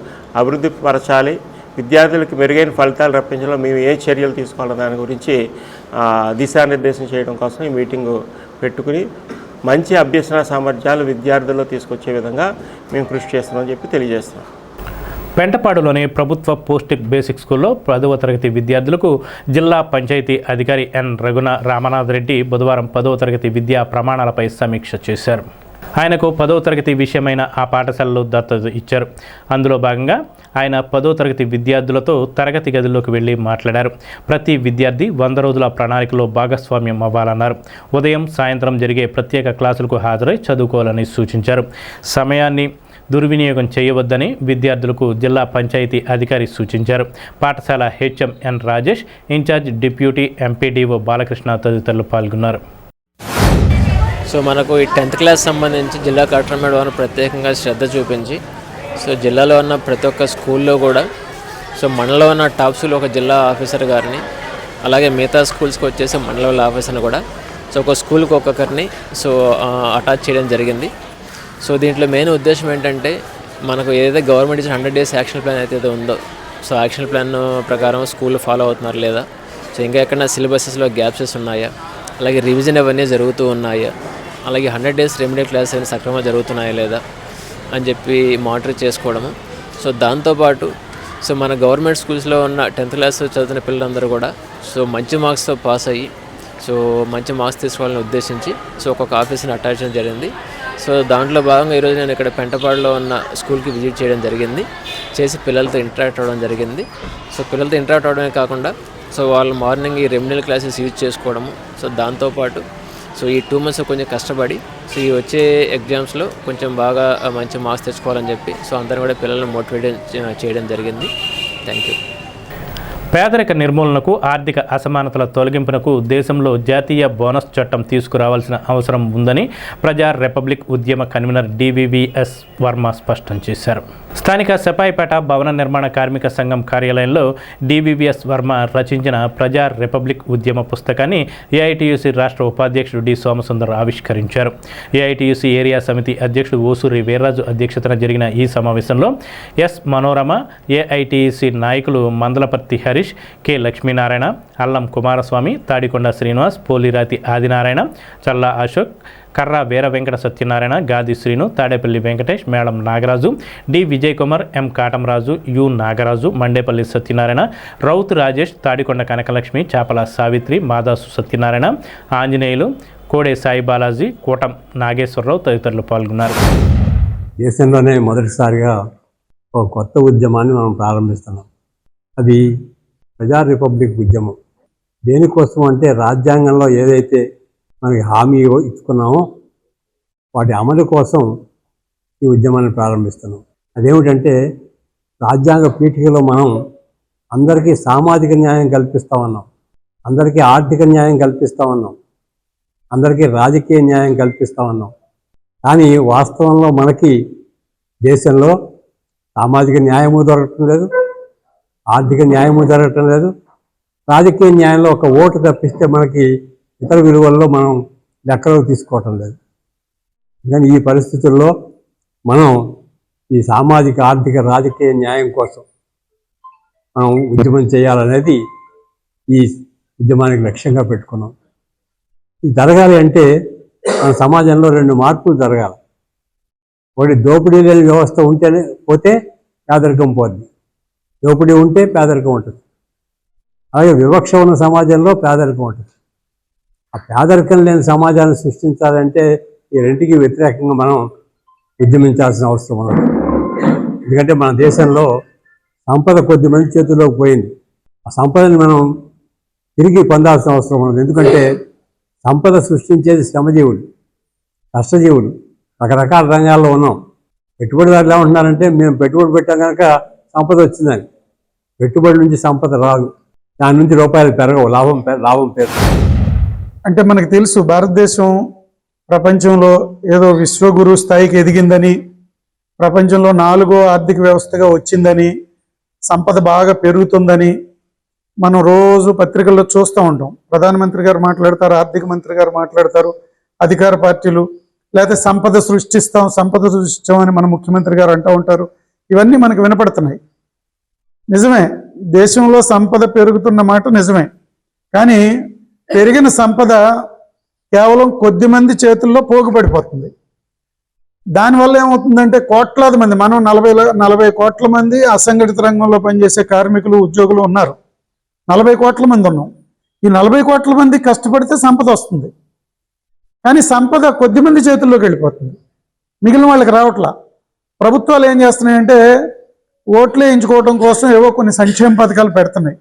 అభివృద్ధి పరచాలి, విద్యార్థులకు మెరుగైన ఫలితాలు రప్పించడంలో మేము ఏ చర్యలు తీసుకోవాలన్న దాని గురించి దిశానిర్దేశం చేయడం కోసం ఈ మీటింగు పెట్టుకుని మంచి అభ్యసన సామర్థ్యాలు విద్యార్థుల్లో తీసుకొచ్చే విధంగా మేము కృషి చేస్తున్నామని చెప్పి తెలియజేస్తున్నాం. పెంటపాడులోని ప్రభుత్వ పోస్ట్ బేసిక్ స్కూల్లో 10వ తరగతి విద్యార్థులకు జిల్లా పంచాయతీ అధికారి ఎన్ రామనాథ్ రెడ్డి బుధవారం 10వ తరగతి విద్యా ప్రమాణాలపై సమీక్ష చేశారు. ఆయనకు 10వ తరగతి విషయమైన ఆ పాఠశాలలో దత్తత ఇచ్చారు. అందులో భాగంగా ఆయన 10వ తరగతి విద్యార్థులతో తరగతి గదిలోకి వెళ్ళి మాట్లాడారు. ప్రతి విద్యార్థి 100 రోజుల ప్రణాళికలో భాగస్వామ్యం అవ్వాలన్నారు. ఉదయం, సాయంత్రం జరిగే ప్రత్యేక క్లాసులకు హాజరై చదువుకోవాలని సూచించారు. సమయాన్ని దుర్వినియోగం చేయవద్దని విద్యార్థులకు జిల్లా పంచాయతీ అధికారి సూచించారు. పాఠశాల HM N Rajesh, in charge deputy MPDO Balakrishna తదితరులు పాల్గొన్నారు. సో మనకు ఈ 10th క్లాస్ సంబంధించి జిల్లా కలెక్టర్ మేడం ప్రత్యేకంగా శ్రద్ధ చూపించి జిల్లాలో ఉన్న ప్రతి ఒక్క స్కూల్లో కూడా సో మండలంలో ఉన్న టాప్ స్కూల్ ఒక జిల్లా ఆఫీసర్ గారిని, అలాగే మిగతా స్కూల్స్కి వచ్చేసి మండల ఆఫీసర్ని కూడా, సో ఒక స్కూల్కి ఒక్కొక్కరిని సో అటాచ్ చేయడం జరిగింది. సో దీంట్లో మెయిన్ ఉద్దేశం ఏంటంటే మనకు ఏదైతే గవర్నమెంట్ ఇచ్చిన 100 days యాక్షన్ ప్లాన్ అయితే ఉందో, సో యాక్షన్ ప్లాన్ ప్రకారం స్కూల్ ఫాలో అవుతున్నారు లేదా, సో ఇంకా ఎక్కడైనా సిలబసెస్లో గ్యాప్సెస్ ఉన్నాయా, అలాగే రివిజన్ అవన్నీ జరుగుతూ ఉన్నాయా, అలాగే 100 days రెమెడియల్ క్లాసెస్ అయినా సక్రమంగా జరుగుతున్నాయా లేదా అని చెప్పి మానిటర్ చేసుకోవడము. సో దాంతోపాటు సో మన గవర్నమెంట్ స్కూల్స్లో ఉన్న 10th class చదువుతున్న పిల్లలందరూ కూడా సో మంచి మార్క్స్తో పాస్ అయ్యి సో మంచి మార్క్స్ తీసుకోవాలని ఉద్దేశించి సో ఒక్కొక్క ఆఫీస్ని అటాచ్ చేయడం జరిగింది. సో దాంట్లో భాగంగా ఈరోజు నేను ఇక్కడ పెంటపాడులో ఉన్న స్కూల్కి విజిట్ చేయడం జరిగింది, చేసి పిల్లలతో ఇంటరాక్ట్ అవ్వడం జరిగింది. సో పిల్లలతో ఇంటరాక్ట్ అవ్వడమే కాకుండా సో వాళ్ళు మార్నింగ్ ఈ రెమెడియల్ క్లాసెస్ యూజ్ చేసుకోవడము, సో దాంతోపాటు సో ఈ 2 months కొంచెం కష్టపడి సో ఈ వచ్చే ఎగ్జామ్స్లో కొంచెం బాగా మంచి మార్క్స్ తెచ్చుకోవాలని చెప్పి సో అందరూ కూడా పిల్లల్ని మోటివేట్ చేయడం జరిగింది. Thank you. పేదరిక నిర్మూలనకు, ఆర్థిక అసమానతల తొలగింపునకు దేశంలో జాతీయ బోనస్ చట్టం తీసుకురావాల్సిన అవసరం ఉందని ప్రజా రిపబ్లిక్ ఉద్యమ కన్వీనర్ డివివిఎస్ వర్మ స్పష్టం చేశారు. స్థానిక సెపాయిపేట భవన నిర్మాణ కార్మిక సంఘం కార్యాలయంలో డివివిఎస్ వర్మ రచించిన ప్రజా రిపబ్లిక్ ఉద్యమ పుస్తకాన్ని ఏఐటియుసి రాష్ట్ర ఉపాధ్యక్షుడు డి సోమసుందర్ ఆవిష్కరించారు. ఏఐటియుసి ఏరియా సమితి అధ్యక్షుడు ఓసూరి వీర్రాజు అధ్యక్షతన జరిగిన ఈ సమావేశంలో ఎస్ మనోరమ, ఏఐటియుసి నాయకులు మందలపర్తి హరీష్, కె లక్ష్మీనారాయణ, అల్లం కుమారస్వామి, తాడికొండ శ్రీనివాస్, పోలిరాతి ఆదినారాయణ, చల్లా అశోక్, కర్రా వీర వెంకట సత్యనారాయణ, గాది Srinu, Tadepalli Venkatesh, Melam Nagaraju, D Vijay Kumar, M Katamraju, U Nagaraju, Mandepalli Satyanarayana, Raut Rajesh, Tadikonda Kanakalakshmi, Chapala Savitri, Madasu Satyanarayana, Anjaneyulu, కోడే సాయి బాలాజీ, కోటం నాగేశ్వరరావు తదితరులు పాల్గొన్నారు. దేశంలోనే మొదటిసారిగా ఒక కొత్త ఉద్యమాన్ని మనం ప్రారంభిస్తున్నాం. అది ప్రజా రిపబ్లిక్ ఉద్యమం. దేనికోసం అంటే రాజ్యాంగంలో ఏదైతే మనకి హామీ ఇచ్చుకున్నామో వాటి అమలు కోసం ఈ ఉద్యమాన్ని ప్రారంభిస్తున్నాం. అదేమిటంటే రాజ్యాంగ పీఠికలో మనం అందరికీ సామాజిక న్యాయం కల్పిస్తామన్నాం, అందరికీ ఆర్థిక న్యాయం కల్పిస్తామన్నాం, అందరికీ రాజకీయ న్యాయం కల్పిస్తామన్నాం. కానీ వాస్తవంలో మనకి దేశంలో సామాజిక న్యాయము దొరకటం లేదు, ఆర్థిక న్యాయము జరగటం లేదు, రాజకీయ న్యాయంలో ఒక ఓటు తప్పిస్తే మనకి ఇతర విలువల్లో మనం లెక్కలోకి తీసుకోవటం లేదు. కానీ ఈ పరిస్థితుల్లో మనం ఈ సామాజిక, ఆర్థిక, రాజకీయ న్యాయం కోసం మనం ఉద్యమం చేయాలనేది ఈ ఉద్యమానికి లక్ష్యంగా పెట్టుకున్నాం. ఇది జరగాలి అంటే మన సమాజంలో 2 మార్పులు జరగాలి. ఒకటి, దోపిడీ లేని వ్యవస్థ ఉంటేనే పోతే పేదరికం పోద్ది, దోపిడీ ఉంటే పేదరికం ఉంటుంది. అలాగే వివక్ష ఉన్న సమాజంలో పేదరికం ఉంటుంది. ఆ పేదరికం లేని సమాజాన్ని సృష్టించాలంటే ఈ రెంటికి వ్యతిరేకంగా మనం ఉద్యమించాల్సిన అవసరం ఉన్నది. ఎందుకంటే మన దేశంలో సంపద కొద్ది మంది చేతుల్లోకి పోయింది. ఆ సంపదని మనం తిరిగి పొందాల్సిన అవసరం ఉన్నది. ఎందుకంటే సంపద సృష్టించేది శ్రమజీవులు, కష్టజీవులు. రకరకాల రంగాల్లో ఉన్నాం. పెట్టుబడిదారులు ఏమంటున్నారంటే మేము పెట్టుబడి పెట్టాం కనుక సంపద వచ్చిందని. పెట్టుబడి నుంచి సంపద రాదు, దాని నుంచి రూపాయలు పెరగవు, లాభం పెరగదు. అంటే మనకు తెలుసు భారతదేశం ప్రపంచంలో ఏదో విశ్వగురు స్థాయికి ఎదిగిందని, ప్రపంచంలో 4వ ఆర్థిక వ్యవస్థగా వచ్చిందని, సంపద బాగా పెరుగుతుందని మనం రోజు పత్రికల్లో చూస్తూ ఉంటాం. ప్రధానమంత్రి గారు మాట్లాడతారు, ఆర్థిక మంత్రి గారు మాట్లాడతారు, అధికార పార్టీలు, లేకపోతే సంపద సృష్టిస్తామని మన ముఖ్యమంత్రి గారు అంటూ ఉంటారు. ఇవన్నీ మనకు వినపడుతున్నాయి. నిజమే, దేశంలో సంపద పెరుగుతున్న మాట నిజమే. కానీ పెరిగిన సంపద కేవలం కొద్ది మంది చేతుల్లో పోగుపడిపోతుంది. దానివల్ల ఏమవుతుందంటే కోట్లాది మంది, మనం 40 కోట్ల మంది అసంఘటిత రంగంలో పనిచేసే కార్మికులు, ఉద్యోగులు ఉన్నారు. 40 కోట్ల మంది ఉన్నాం. ఈ 40 కోట్ల మంది కష్టపడితే సంపద వస్తుంది. కానీ సంపద కొద్ది మంది చేతుల్లోకి వెళ్ళిపోతుంది, మిగిలిన వాళ్ళకి రావట్లా. ప్రభుత్వాలు ఏం చేస్తున్నాయంటే ఓట్లు వేయించుకోవడం కోసం ఏవో కొన్ని సంక్షేమ పథకాలు పెడుతున్నాయి.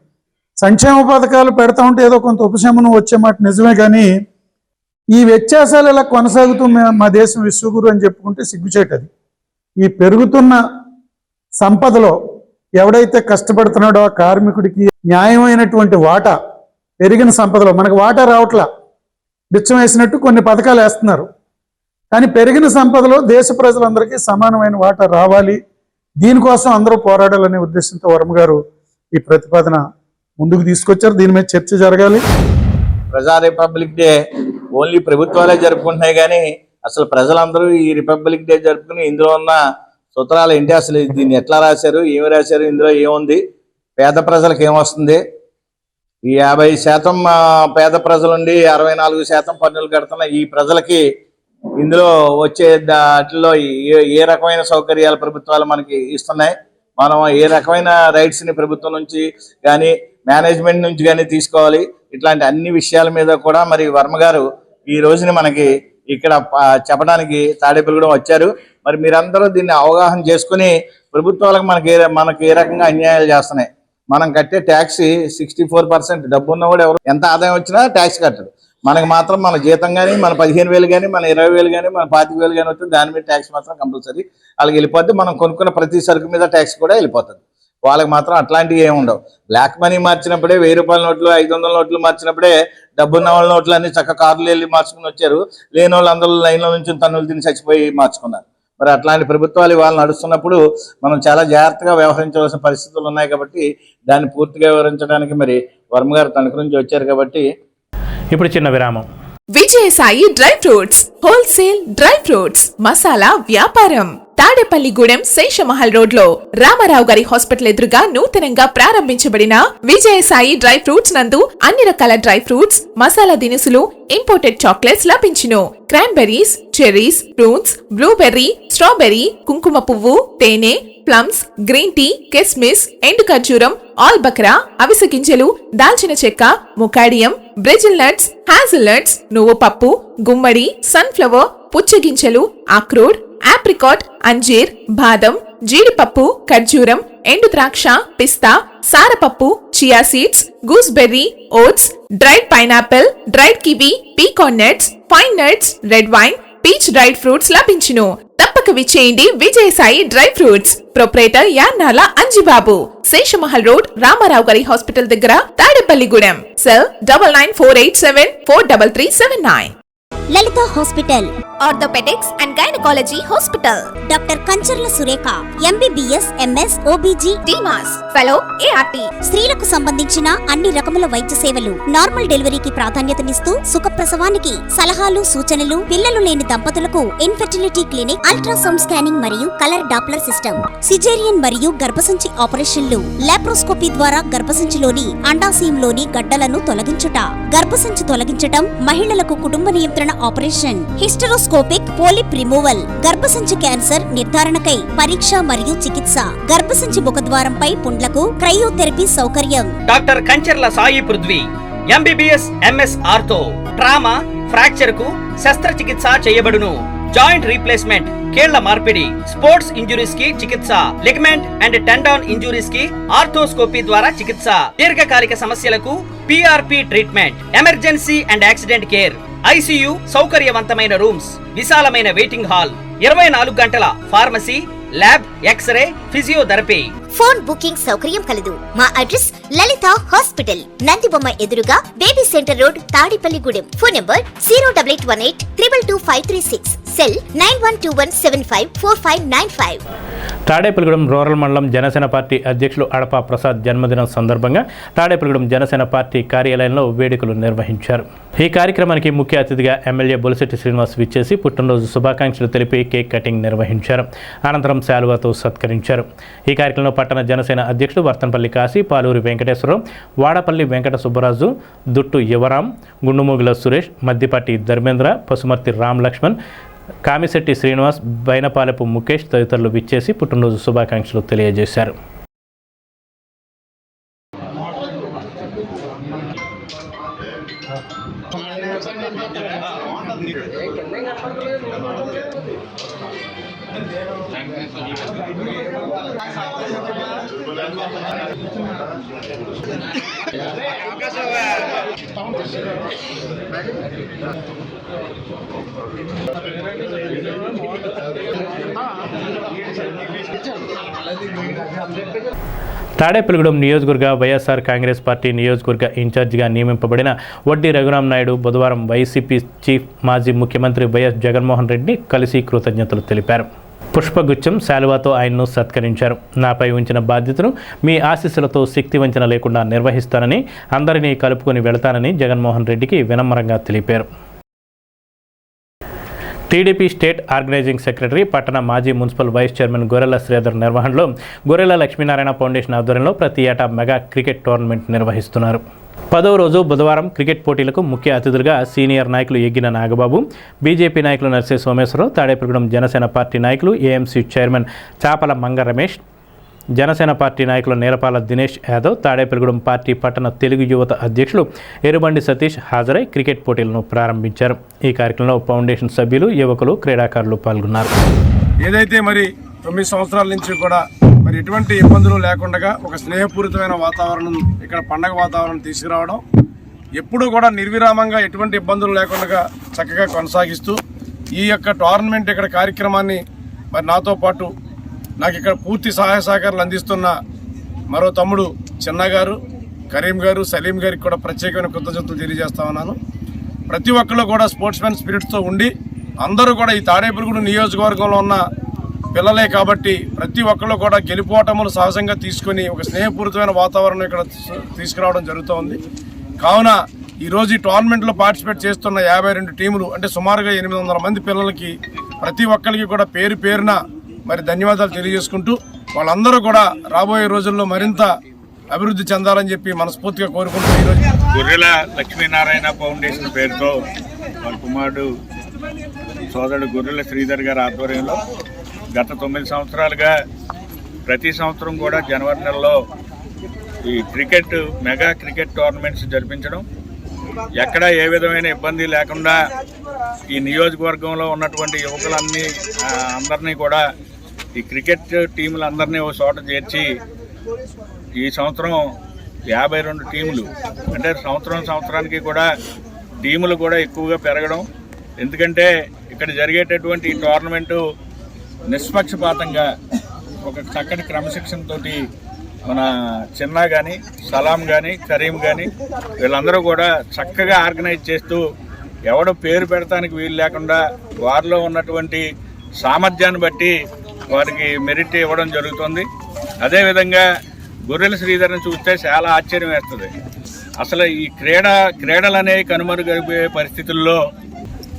సంక్షేమ పథకాలు పెడతా ఉంటే ఏదో కొంత ఉపశమనం వచ్చే మాట నిజమే. కానీ ఈ వ్యత్యాసాలు ఇలా కొనసాగుతూ మా దేశం విశ్వగురు అని చెప్పుకుంటే సిగ్గుచేటది. ఈ పెరుగుతున్న సంపదలో ఎవడైతే కష్టపడుతున్నాడో ఆ కార్మికుడికి న్యాయమైనటువంటి వాటా, పెరిగిన సంపదలో మనకు వాటా రావట్లా. బిచ్చం వేసినట్టు కొన్ని పథకాలు వేస్తున్నారు. కానీ పెరిగిన సంపదలో దేశ ప్రజలందరికీ సమానమైన వాటా రావాలి. దీనికోసం అందరూ పోరాడాలనే ఉద్దేశంతో వర్మ గారు ఈ ప్రతిపాదన ముందుకు తీసుకొచ్చారు. దీని మీద చర్చ జరగాలి. ప్రజా రిపబ్లిక్ డే ఓన్లీ ప్రభుత్వాలే జరుపుకుంటున్నాయి కానీ అసలు ప్రజలందరూ ఈ రిపబ్లిక్ డే జరుపుకుని ఇందులో ఉన్న సూత్రాలు ఏంటి, అసలు దీన్ని ఎట్లా రాశారు, ఏమి రాశారు, ఇందులో ఏముంది, పేద ప్రజలకు ఏమొస్తుంది, ఈ 50% పేద ప్రజలుండి 64% పన్నులు కడుతున్న ఈ ప్రజలకి ఇందులో వచ్చే వాటిల్లో ఏ రకమైన సౌకర్యాలు ప్రభుత్వాలు మనకి ఇస్తున్నాయి, మనం ఏ రకమైన రైట్స్ని ప్రభుత్వం నుంచి కానీ మేనేజ్మెంట్ నుంచి కానీ తీసుకోవాలి, ఇట్లాంటి అన్ని విషయాల మీద కూడా మరి వర్మ గారు ఈ రోజుని మనకి ఇక్కడ చెప్పడానికి తాడేపల్లిగూడెం వచ్చారు. మరి మీరందరూ దీన్ని అవగాహన చేసుకుని ప్రభుత్వాలకు మనకి ఏ రకంగా అన్యాయాలు చేస్తున్నాయి. మనం కట్టే ట్యాక్స్ 64%. డబ్బు ఉన్న కూడా ఎవరు ఎంత ఆదాయం వచ్చినా ట్యాక్స్ కట్టరు. మనకి మాత్రం మన జీతం కానీ మన 15,000 కానీ మన 20,000 కానీ మన 25,000 కానీ వస్తుంది, దాని మీద ట్యాక్స్ మాత్రం కంపల్సరీ వాళ్ళకి వెళ్ళిపోద్ది. మనం కొనుక్కున్న ప్రతి సరుకు మీద ట్యాక్స్ కూడా వెళ్ళిపోతుంది. వాళ్ళకి మాత్రం అట్లాంటివి ఏమి ఉండవు. బ్లాక్ మనీ మార్చినప్పుడే 1000 రూపాయల నోట్లు 500 నోట్లు మార్చినప్పుడే డబ్బున్న వాళ్ళ నోట్లు అన్ని చక్క కార్లు వెళ్ళి మార్చుకుని వచ్చారు. లేని వాళ్ళు అందరూ లైన్లో నుంచి తన్నులు తిని చచ్చిపోయి మార్చుకున్నారు. మరి అట్లాంటి ప్రభుత్వాలు ఇవాళ నడుస్తున్నప్పుడు మనం చాలా జాగ్రత్తగా వ్యవహరించవలసిన పరిస్థితులు ఉన్నాయి. కాబట్టి దాన్ని పూర్తిగా వివరించడానికి మరి వర్మ గారు తణుకు నుంచి వచ్చారు. కాబట్టి ఇప్పుడు చిన్న విరామం. Vijayasai dry fruits wholesale dry fruits masala వ్యాపారం తాడేపల్లిగూడెం శేషమహల్ రోడ్ లో రామారావు గారి హాస్పిటల్ ఎదురుగా నూతనంగా ప్రారంభించబడిన విజయసాయి డ్రై ఫ్రూట్స్ నందు అన్ని రకాల డ్రై ఫ్రూట్స్, మసాలా దినుసులు, ఇంపోర్టెడ్ చాక్లెట్స్ లభించును. Cranberries, cherries, prunes, blueberry, strawberry, కుంకుమ పువ్వు, తేనె, ప్లమ్స్, గ్రీన్ టీ, కిస్మిస్, ఎండు ఖర్జూరం, ఆల్ బక్రా, అవిసె గింజలు, దాల్చిన చెక్క, ముకాడియం, బ్రెజిల్ నట్స్, హ్యాజిల్ నట్స్, నువ్వు పప్పు, గుమ్మడి, సన్ఫ్లవర్, పుచ్చగింజలు, అక్రోడ్, ఆప్రికాట్, అంజీర్, బాదం, జీడిపప్పు, ఖర్జూరం, ఎండు ద్రాక్ష, పిస్తా, సారపప్పు, chia seeds, gooseberry, oats, dried pineapple, dried kiwi, pecan nuts, pine nuts, red wine, peach dried fruits లభించును. తప్పక విచ్చేయండి Vijayasai dry fruits. Proprietor Yannala Anjibabu, Seshamahal road, Ramarao గారి హాస్పిటల్ దగ్గర, Tadepalligudem. Cell 9948743379. Lalitha hospital, orthopaedics and gynaecology hospital. Doctor Kancharla Surekha, MBBS, MS, OBG, డిమాస్ fellow, ART. స్త్రీలకు సంబంధించిన అన్ని రకముల వైద్య సేవలు, నార్మల్ డెలివరీకి ప్రాధాన్యతనిస్తూ సుఖప్రసవానికి సలహాలు, సూచనలు, పిల్లలు లేని దంపతులకు ఇన్ఫెర్టిలిటీ క్లినిక్, అల్ట్రాసౌండ్ స్కానింగ్ మరియు కలర్ డాప్లర్ సిస్టమ్, సిజేరియన్ మరియు గర్భసంచి ఆపరేషన్లు, లాప్రోస్కోపీ ద్వారా గర్భసంచిలోని అండాశయంలోని గడ్డలను తొలగించుట, గర్భసంచి తొలగించటం, మహిళలకు కుటుంబ నియంత్రణ ఆపరేషన్, హిస్టరోస్కోపిక్ పోలిప్ రిమూవల్, గర్భసంచి క్యాన్సర్ నిర్ధారణకై పరీక్ష మరియు చికిత్స, గర్భసంచి ముఖద్వారంపై పుండ్లకు క్రయోథెరపీ సౌకర్యం. Doctor Kancharla Sai Prithvi, MBBS, MS ortho, trauma, fracture కు శస్త్రచికిత్స చేయబడును. జాయింట్ రీప్లేస్మెంట్, కేళ్ల మార్పిడి, స్పోర్ట్స్ ఇంజురీస్ కి చికిత్స, లిగమెంట్ అండ్ టెండాన్ ఇంజురీస్ కి ఆర్థోస్కోపీ ద్వారా చికిత్స, దీర్ఘకాలిక సమస్యలకు PRP treatment, emergency and accident care, ICU సౌకర్యవంతమైన రూమ్స్, విశాలమైన వెయిటింగ్ హాల్, 24 గంటల pharmacy, lab, x-ray, physiotherapy. Phone booking సౌకర్యం కలదు. మా అడ్రస్ లలిత హాస్పిటల్, నందిబొమ్మ ఎదురుగా, baby centre road, Tadepalligudem. Phone number 08818222536. Cell 9121754595. Tadepalligudem rural మండలం జనసేన పార్టీ అధ్యక్షులు అడపా ప్రసాద్ జన్మదినం సందర్భంగా తాడేపల్లిగూడెం జనసేన పార్టీ కార్యాలయంలో వేడుకలు నిర్వహించారు. ఈ కార్యక్రమానికి ముఖ్య అతిథిగా ఎమ్మెల్యే బొలిశెట్టి శ్రీనివాస్ విచ్చేసి పుట్టినరోజు శుభాకాంక్షలు తెలిపి కేక్ కటింగ్ నిర్వహించారు. అనంతరం శాలువాతో సత్కరించారు. ఈ కార్యక్రమంలో పట్టణ జనసేన అధ్యక్షుడు వర్తనపల్లి కాశీ, పాలూరి వెంకటేశ్వరరావు, వాడపల్లి వెంకట సుబ్బరాజు, దుట్టు యువరాం, గుండుమూగుల సురేష్, మద్దిపాటి ధర్మేంద్ర, పసుమర్తి రామ్ లక్ష్మణ్, కామిశెట్టి శ్రీనివాస్, బైనపాలెపు ముఖేష్ తదితరులు విచ్చేసి పుట్టినరోజు శుభాకాంక్షలు తెలియజేశారు. తాడేపల్లిగూడెం నియోజకవర్గ వైఎస్ఆర్ కాంగ్రెస్ పార్టీ నియోజకవర్గ ఇన్ఛార్జిగా నియమింపబడిన వడ్డీ రఘురామ్ నాయుడు బుధవారం వైసీపీ చీఫ్ మాజీ ముఖ్యమంత్రి వైఎస్ జగన్మోహన్ రెడ్డిని కలిసి కృతజ్ఞతలు తెలిపారు. పుష్పగుచ్చం శాలువాతో ఆయన్ను సత్కరించారు. నాపై ఉంచిన బాధ్యతను మీ ఆశీస్సులతో శక్తి వంచన లేకుండా నిర్వహిస్తానని, అందరినీ కలుపుకొని వెళతానని జగన్మోహన్ రెడ్డికి వినమ్రంగా తెలిపారు. టీడీపీ స్టేట్ ఆర్గనైజింగ్ సెక్రటరీ, పట్టణ మాజీ మున్సిపల్ వైస్ చైర్మన్ గొర్రెల శ్రీధర్ నిర్వహణలో గొర్రెల లక్ష్మీనారాయణ ఫౌండేషన్ ఆధ్వర్యంలో ప్రతి ఏటా మెగా క్రికెట్ టోర్నమెంట్ నిర్వహిస్తున్నారు. 10వ రోజు బుధవారం క్రికెట్ పోటీలకు ముఖ్య అతిథులుగా సీనియర్ నాయకులు ఎగ్గిన నాగబాబు, బీజేపీ నాయకులు నర్సే సోమేశ్వరరావు, తాడేపల్లిగూడెం జనసేన పార్టీ నాయకులు, ఏఎంసీ చైర్మన్ చాపల మంగ రమేష్, జనసేన పార్టీ నాయకులు నేలపాల దినేష్ యాదవ్, తాడేపల్లిగూడెం పార్టీ పట్టణ తెలుగు యువత అధ్యక్షులు ఎరుబండి సతీష్ హాజరై క్రికెట్ పోటీలను ప్రారంభించారు. ఈ కార్యక్రమంలో ఫౌండేషన్ సభ్యులు, యువకులు, క్రీడాకారులు పాల్గొన్నారు. ఏదైతే మరి 9 సంవత్సరాల నుంచి కూడా మరి ఎటువంటి ఇబ్బందులు లేకుండా ఒక స్నేహపూరితమైన వాతావరణం, ఇక్కడ పండగ వాతావరణం తీసుకురావడం, ఎప్పుడూ కూడా నిర్విరామంగా ఎటువంటి ఇబ్బందులు లేకుండా చక్కగా కొనసాగిస్తూ ఈ యొక్క టోర్నమెంట్ ఇక్కడ కార్యక్రమాన్ని మరి నాతో పాటు నాకు ఇక్కడ పూర్తి సహాయ సహకారాలు అందిస్తున్న మరో తమ్ముడు చిన్న గారు, కరీం గారు, సలీం గారికి కూడా ప్రత్యేకమైన కృతజ్ఞతలు తెలియజేస్తా ఉన్నాను. ప్రతి ఒక్కళ్ళు కూడా స్పోర్ట్స్ మ్యాన్ స్పిరిట్తో ఉండి అందరూ కూడా ఈ తాడేపల్లిగూడెం నియోజకవర్గంలో ఉన్న పిల్లలే కాబట్టి ప్రతి ఒక్కళ్ళు కూడా గెలుపోటములు సహజంగా తీసుకొని ఒక స్నేహపూరితమైన వాతావరణం ఇక్కడ తీసుకురావడం జరుగుతోంది. కావున ఈరోజు ఈ టోర్నమెంట్లో పార్టిసిపేట్ చేస్తున్న 52 టీములు అంటే సుమారుగా 800 మంది పిల్లలకి ప్రతి ఒక్కరికి కూడా పేరు పేరున మరి ధన్యవాదాలు తెలియజేసుకుంటూ వాళ్ళందరూ కూడా రాబోయే రోజుల్లో మరింత అభివృద్ధి చెందాలని చెప్పి మనస్ఫూర్తిగా కోరుకుంటూ ఈరోజు గొర్రెల లక్ష్మీనారాయణ ఫౌండేషన్ పేరుతో వాళ్ళ కుమారుడు సోదరుడు గొర్రెల శ్రీధర్ గారి ఆధ్వర్యంలో గత 9 సంవత్సరాలుగా ప్రతి సంవత్సరం కూడా జనవరి నెలలో ఈ మెగా క్రికెట్ టోర్నమెంట్స్ జరిపించడం, ఎక్కడ ఏ విధమైన ఇబ్బంది లేకుండా ఈ నియోజకవర్గంలో ఉన్నటువంటి అందరినీ కూడా ఈ క్రికెట్ టీములందరినీ ఒక చోట చేర్చి ఈ సంవత్సరం 52 టీములు అంటే సంవత్సరానికి కూడా టీములు కూడా ఎక్కువగా పెరగడం. ఎందుకంటే ఇక్కడ జరిగేటటువంటి ఈ టోర్నమెంటు నిష్పక్షపాతంగా ఒక చక్కటి క్రమశిక్షణతోటి మన చిన్న కానీ, సలాం కానీ, కరీం కానీ వీళ్ళందరూ కూడా చక్కగా ఆర్గనైజ్ చేస్తూ ఎవడో పేరు పెడతానికి వీలు లేకుండా వారిలో ఉన్నటువంటి సామర్థ్యాన్ని బట్టి వారికి మెరిట్ ఇవ్వడం జరుగుతుంది. అదేవిధంగా గొర్రెల శ్రీధర్ని చూస్తే చాలా ఆశ్చర్యం వేస్తుంది. అసలు ఈ క్రీడలు అనేవి కనుమరుగైపోయే పరిస్థితుల్లో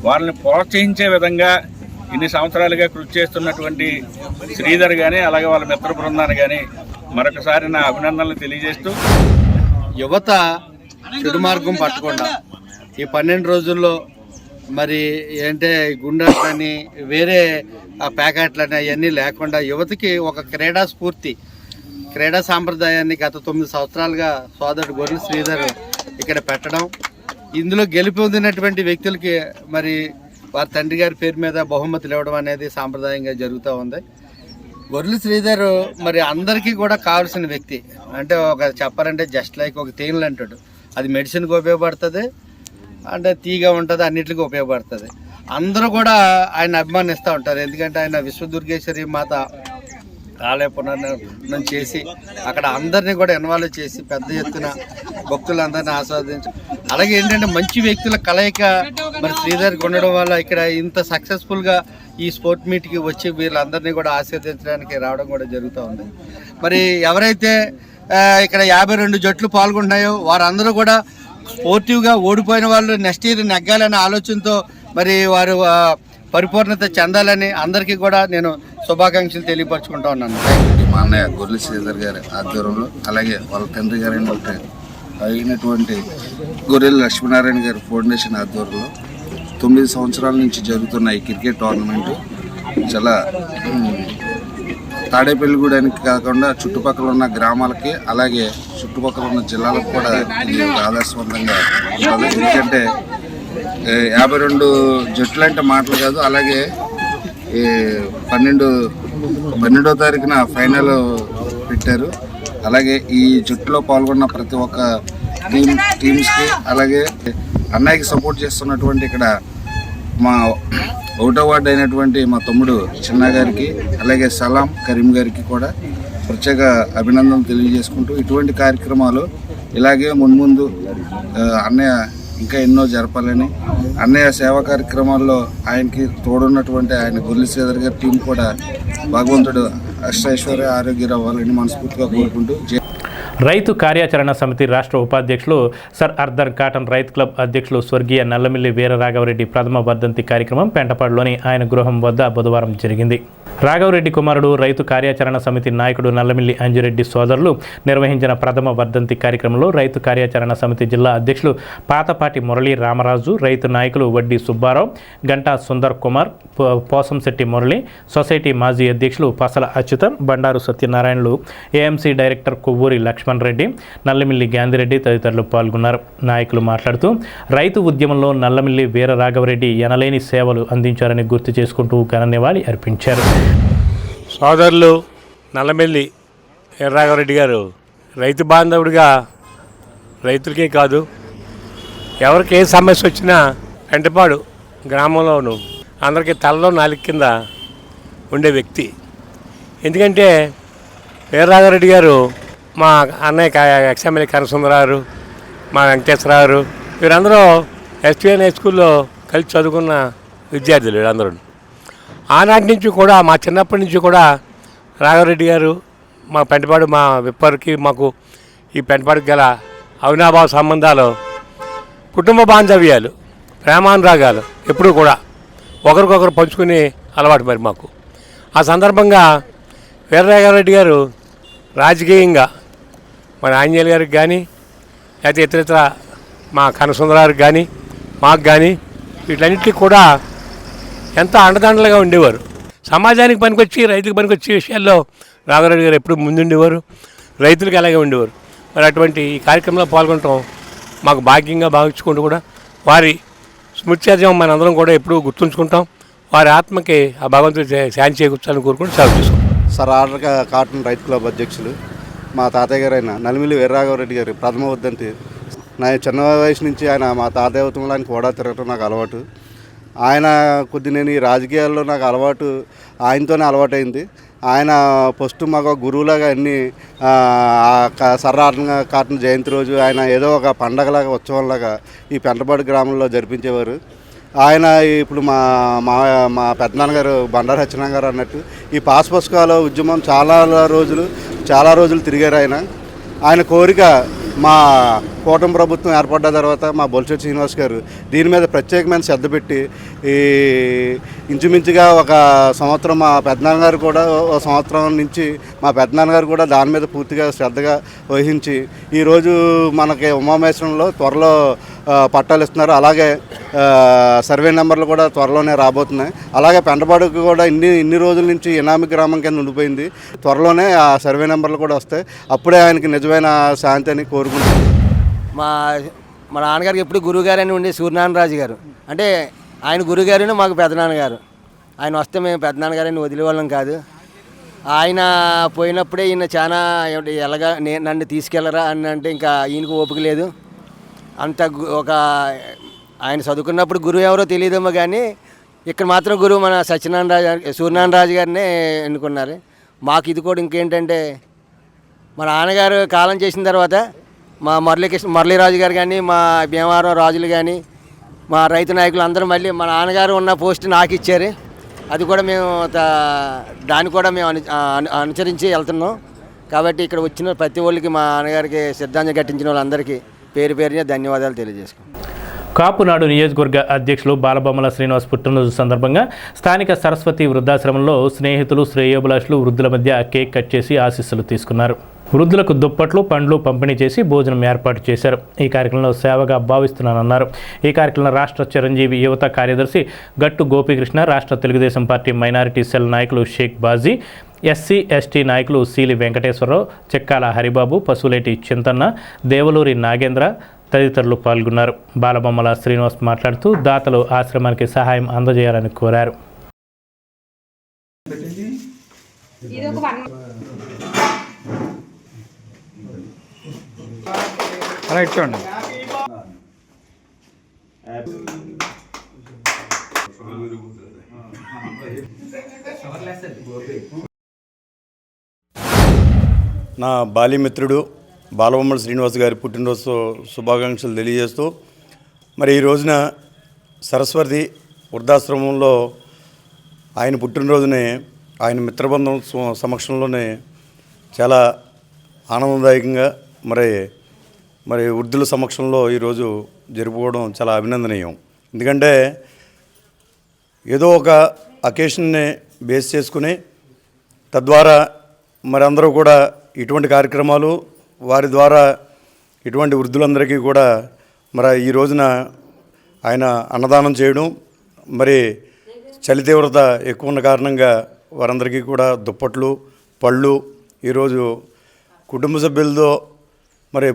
వాళ్ళని ప్రోత్సహించే విధంగా ఇన్ని సంవత్సరాలుగా కృషి చేస్తున్నటువంటి శ్రీధర్ కానీ అలాగే వాళ్ళ మిత్ర బృందాన్ని కానీ మరొకసారి నా అభినందనలు తెలియజేస్తూ, యువత చెడు మార్గం పట్టకుండా ఈ 12 రోజుల్లో మరి ఏంటే గుండాట్లని వేరే ప్యాకెట్లని అవన్నీ లేకుండా యువతకి ఒక క్రీడా సాంప్రదాయాన్ని గత 9 సంవత్సరాలుగా సోదరుడు గొర్రెల శ్రీధర్ ఇక్కడ పెట్టడం, ఇందులో గెలుపొందినటువంటి వ్యక్తులకి మరి వారి తండ్రి గారి పేరు మీద బహుమతులు ఇవ్వడం అనేది సాంప్రదాయంగా జరుగుతూ ఉంది. గొర్రెల శ్రీధర్ మరి అందరికీ కూడా కావాల్సిన వ్యక్తి. అంటే చెప్పాలంటే జస్ట్ లైక్ ఒక తేనెలు అంటాడు, అది మెడిసిన్కి ఉపయోగపడుతుంది, అంటే తీగా ఉంటుంది, అన్నిటికీ ఉపయోగపడుతుంది. అందరూ కూడా ఆయన అభిమానిస్తూ ఉంటారు. ఎందుకంటే ఆయన విశ్వదుర్గేశ్వరి మాత ఆలయ పునర్నిర్మాణం చేసి అక్కడ అందరినీ కూడా ఇన్వాల్వ్ చేసి పెద్ద ఎత్తున భక్తులందరినీ ఆస్వాదించు. అలాగే ఏంటంటే మంచి వ్యక్తుల కలయిక మరి శ్రీధర్కి ఉండడం వల్ల ఇక్కడ ఇంత సక్సెస్ఫుల్గా ఈ స్పోర్ట్ మీట్కి వచ్చి వీళ్ళందరినీ కూడా ఆస్వాదించడానికి రావడం కూడా జరుగుతూ ఉంది. మరి ఎవరైతే ఇక్కడ 52 జట్లు పాల్గొంటున్నాయో వారందరూ కూడా స్పోర్టివ్గా ఓడిపోయిన వాళ్ళు నెక్స్ట్ ఇయర్ నెగ్గాలనే ఆలోచనతో మరి వారు పరిపూర్ణత చెందాలని అందరికీ కూడా నేను శుభాకాంక్షలు తెలియపరచుకుంటా ఉన్నాను. మా అన్నయ్య గొర్రెల శ్రీధర్ గారి ఆధ్వర్యంలో అలాగే వాళ్ళ తండ్రి గారు అయినటువంటి గొర్రెల లక్ష్మీనారాయణ గారి ఫౌండేషన్ ఆధ్వర్యంలో 9 సంవత్సరాల నుంచి జరుగుతున్న ఈ క్రికెట్ టోర్నమెంటు చాలా తాడేపల్లిగూడానికి కాకుండా చుట్టుపక్కల ఉన్న గ్రామాలకి అలాగే చుట్టుపక్కల ఉన్న జిల్లాలకు కూడా ఇది ఆదర్శవంతంగా ఉంటుంది. ఎందుకంటే 52 జట్లు అంటే మాటలు కాదు. అలాగే 12వ తారీఖున ఫైనల్ పెట్టారు. అలాగే ఈ జట్టులో పాల్గొన్న ప్రతి ఒక్క టీమ్స్కి అలాగే అన్నయ్యకి సపోర్ట్ చేస్తున్నటువంటి ఇక్కడ మా 1వ వార్డు అయినటువంటి మా తమ్ముడు చిన్న గారికి అలాగే సలాం కరీం గారికి కూడా ప్రత్యేక అభినందనలు తెలియజేసుకుంటూ ఇటువంటి కార్యక్రమాలు ఇలాగే మున్ముందు అన్నయ్య ఇంకా ఎన్నో జరపాలని, అన్నయ్య సేవా కార్యక్రమాల్లో ఆయనకి తోడున్నటువంటి ఆయన గొర్రెల శ్రీధర్ గారి టీం కూడా భగవంతుడు అష్టైశ్వర్య ఆరోగ్యం అవ్వాలని మనస్ఫూర్తిగా కోరుకుంటూ రైతు కార్యాచరణ సమితి రాష్ట్ర ఉపాధ్యక్షులు సర్ అర్దర్ కాటన్ రైతు క్లబ్ అధ్యక్షులు స్వర్గీయ నల్లమిల్లి వీరరాఘవరెడ్డి ప్రథమ వర్ధంతి కార్యక్రమం పెంటపాడులోని ఆయన గృహం వద్ద బుధవారం జరిగింది. రాఘవరెడ్డి కుమారుడు రైతు కార్యాచరణ సమితి నాయకుడు నల్లమిల్లి అంజిరెడ్డి సోదరులు నిర్వహించిన ప్రథమ వర్ధంతి కార్యక్రమంలో రైతు కార్యాచరణ సమితి జిల్లా అధ్యక్షులు పాతపాటి మురళీ రామరాజు, రైతు నాయకులు వడ్డీ సుబ్బారావు, గంటా సుందర్ కుమార్, పోసంశెట్టి మురళి, సొసైటీ మాజీ అధ్యక్షులు పసల అచ్యుతం, బండారు సత్యనారాయణలు, ఏఎంసీ డైరెక్టర్ కొవ్వూరి లక్ష్మణ్ రెడ్డి, నల్లమిల్లి గాంధిరెడ్డి తదితరులు పాల్గొన్నారు. నాయకులు మాట్లాడుతూ రైతు ఉద్యమంలో నల్లమిల్లి వీరరాఘవరెడ్డి ఎనలేని సేవలు అందించారని గుర్తు చేసుకుంటూ ఘన నివాళి అర్పించారు. సోదరులు నల్లమిల్లి వీరరాఘవరెడ్డి గారు రైతు బాంధవుడిగా రైతులకే కాదు, ఎవరికి ఏ సమస్య వచ్చినా పెంటపాడు గ్రామంలోనూ అందరికీ తలలో నాలుగు కింద ఉండే వ్యక్తి. ఎందుకంటే వీరరాఘవరెడ్డి గారు మా అన్నయ్య ఎక్స్ఎమ్మెల్యే కనసుందరారు, మా వెంకటేశ్వరరావు వీరందరూ ఎస్టీఎన్ హై స్కూల్లో కలిసి చదువుకున్న విద్యార్థులు. వీళ్ళందరూ ఆనాటి నుంచి కూడా, మా చిన్నప్పటి నుంచి కూడా రాఘవరెడ్డి గారు మా పెంటపాడు, మా విప్పరికి, మాకు ఈ పెంటపాడుకి గల అవినాభావ సంబంధాలు, కుటుంబ బాంధవ్యాలు, ప్రేమానురాగాలు ఎప్పుడూ కూడా ఒకరికొకరు పంచుకునే అలవాటు మరి మాకు. ఆ సందర్భంగా వీరరాఘవరెడ్డి గారు రాజకీయంగా మన ఆంజనేయులు గారికి కానీ, లేకపోతే ఇతరితర మా కనసుందరారికి కానీ, మాకు కానీ, వీటన్నిటికీ కూడా ఎంతో అండదండలుగా ఉండేవారు. సమాజానికి పనికొచ్చి, రైతులకు పనికొచ్చే విషయాల్లో రాఘవరెడ్డి గారు ఎప్పుడు ముందుండేవారు, రైతులకు అలాగే ఉండేవారు. మరి అటువంటి ఈ కార్యక్రమంలో పాల్గొనడం మాకు భాగ్యంగా భావించుకుంటూ కూడా వారి స్మృత్యార్జం మనందరం కూడా ఎప్పుడూ గుర్తుంచుకుంటాం. వారి ఆత్మకి ఆ భగవంతుడు శాంతి చేకూర్చాలని కోరుకుంటూ సెలవు తీసుకుంటాం. సర్ ఆర్డర్ కాటన్ రైతు క్లబ్ అధ్యక్షులు మా తాతయ్య గారు అయిన నల్లమిల్లి వీరరాఘవరెడ్డి గారి ప్రథమ వర్ధంతి. నా చిన్న వయసు నుంచి ఆయన మా తాతయ్యతంలో ఆయన కూడా తిరగటం నాకు అలవాటు. ఆయన కొద్ది నేను ఈ రాజకీయాల్లో నాకు అలవాటు ఆయనతోనే అలవాటైంది. ఆయన ఫస్ట్ మాకు గురువులాగా అన్ని సర్ ఆర్డర్ కాటన్ జయంతి రోజు ఆయన ఏదో ఒక పండగలాగా, ఉత్సవంలాగా ఈ పెంటపాడు గ్రామంలో జరిపించేవారు. ఆయన ఇప్పుడు మా మా మా పెద్దనాన్నగారు బండారు సత్యనారాయణ గారు అన్నట్టు ఈ పాస్ పుస్తకాల ఉద్యమం చాలా రోజులు తిరిగారు. ఆయన కోరిక మా కూటమి ప్రభుత్వం ఏర్పడ్డ తర్వాత మా బొలిశెట్టి శ్రీనివాస్ గారు దీని మీద ప్రత్యేకమైన శ్రద్ధ పెట్టి ఈ ఇంచుమించుగా ఒక సంవత్సరం మా పెద్దనాన్నగారు కూడా సంవత్సరం నుంచి మా పెద్దనాన్నగారు కూడా దాని మీద పూర్తిగా శ్రద్ధగా వహించి ఈరోజు మనకి ఉమామేశ్వరంలో త్వరలో పట్టాలు ఇస్తున్నారు. అలాగే సర్వే నెంబర్లు కూడా త్వరలోనే రాబోతున్నాయి. అలాగే పెంటపాడుకు కూడా ఇన్ని రోజుల నుంచి ఇనామి గ్రామం కింద ఉండిపోయింది. త్వరలోనే ఆ సర్వే నెంబర్లు కూడా వస్తాయి. అప్పుడే ఆయనకి నిజమైన శాంతి అని కోరుకుంటున్నాను. మా నాన్నగారికి ఎప్పుడు గురువుగారు అని ఉండే సూర్యనారాయణరాజు గారు, అంటే ఆయన గురుగారు, మాకు పెద్దనాన్నగారు. ఆయన వస్తే మేము పెద్దనాన్నగారిని వదిలేవాళ్ళం కాదు. ఆయన పోయినప్పుడే ఈయన చాలా ఎలాగా నన్ను తీసుకెళ్ళరా అని అంటే ఇంకా ఈయనకు ఓపిక లేదు. అంత ఒక ఆయన చదువుకున్నప్పుడు గురువు ఎవరో తెలియదేమో కానీ ఇక్కడ మాత్రం గురువు మన సూర్యనారాయణరాజు గారినే ఎన్నుకున్నారు. మాకు ఇది కూడా ఇంకేంటంటే మా నాన్నగారు కాలం చేసిన తర్వాత మా మురళీరాజు గారు కానీ, మా భీమవరం రాజులు కానీ, మా రైతు నాయకులు అందరూ మళ్ళీ మా నాన్నగారు ఉన్న పోస్ట్ నాకు ఇచ్చారు. అది కూడా మేము దాన్ని కూడా మేము అనుసరించి వెళ్తున్నాం. కాబట్టి ఇక్కడ వచ్చిన ప్రతి ఒళ్ళకి మా నాన్నగారికి శ్రద్ధాంజలి ఘటించిన వాళ్ళందరికీ పేరు పేరునే ధన్యవాదాలు తెలియజేసుకుంటాం. కాపునాడు నియోజకవర్గ అధ్యక్షులు బాలబొమ్మల శ్రీనివాస్ పుట్టినరోజు సందర్భంగా స్థానిక సరస్వతి వృద్ధాశ్రమంలో స్నేహితులు, శ్రేయోభిలాషులు వృద్ధుల మధ్య కేక్ కట్ చేసి ఆశీస్సులు తీసుకున్నారు. వృద్ధులకు దుప్పట్లు, పండ్లు పంపిణీ చేసి భోజనం ఏర్పాటు చేశారు. ఈ కార్యక్రమంలో సేవగా భావిస్తున్నానన్నారు. ఈ కార్యక్రమంలో రాష్ట్ర చిరంజీవి యువత కార్యదర్శి గట్టు గోపీకృష్ణ, రాష్ట్ర తెలుగుదేశం పార్టీ మైనారిటీ సెల్ నాయకులు షేక్ బాజీ, ఎస్సీ ఎస్టీ నాయకులు సీలి వెంకటేశ్వరరావు, చెక్కాల హరిబాబు, పశువులేటి చింతన్న, దేవలూరి నాగేంద్ర తదితరులు పాల్గొన్నారు. బాలబొమ్మల శ్రీనివాస్ మాట్లాడుతూ దాతలు ఆశ్రమానికి సహాయం అందజేయాలని కోరారు. నా బాల్యమిత్రుడు బాలబొమ్మల శ్రీనివాస్ గారి పుట్టినరోజు శుభాకాంక్షలు తెలియజేస్తూ మరి ఈ రోజున సరస్వతి వృద్ధాశ్రమంలో ఆయన పుట్టినరోజునే ఆయన మిత్రబృందం సమక్షంలోనే చాలా ఆనందదాయకంగా మరి వృద్ధుల సమక్షంలో ఈరోజు జరుపుకోవడం చాలా అభినందనీయం. ఎందుకంటే ఏదో ఒక అకేషన్ని బేస్ చేసుకుని తద్వారా మరి అందరూ కూడా ఇటువంటి కార్యక్రమాలు వారి ద్వారా ఇటువంటి వృద్ధులందరికీ కూడా మరి ఈ రోజున ఆయన అన్నదానం చేయడం, మరి చలి తీవ్రత ఎక్కువ ఉన్న కారణంగా వారందరికీ కూడా దుప్పట్లు, పళ్ళు ఈరోజు కుటుంబ సభ్యులతో మరి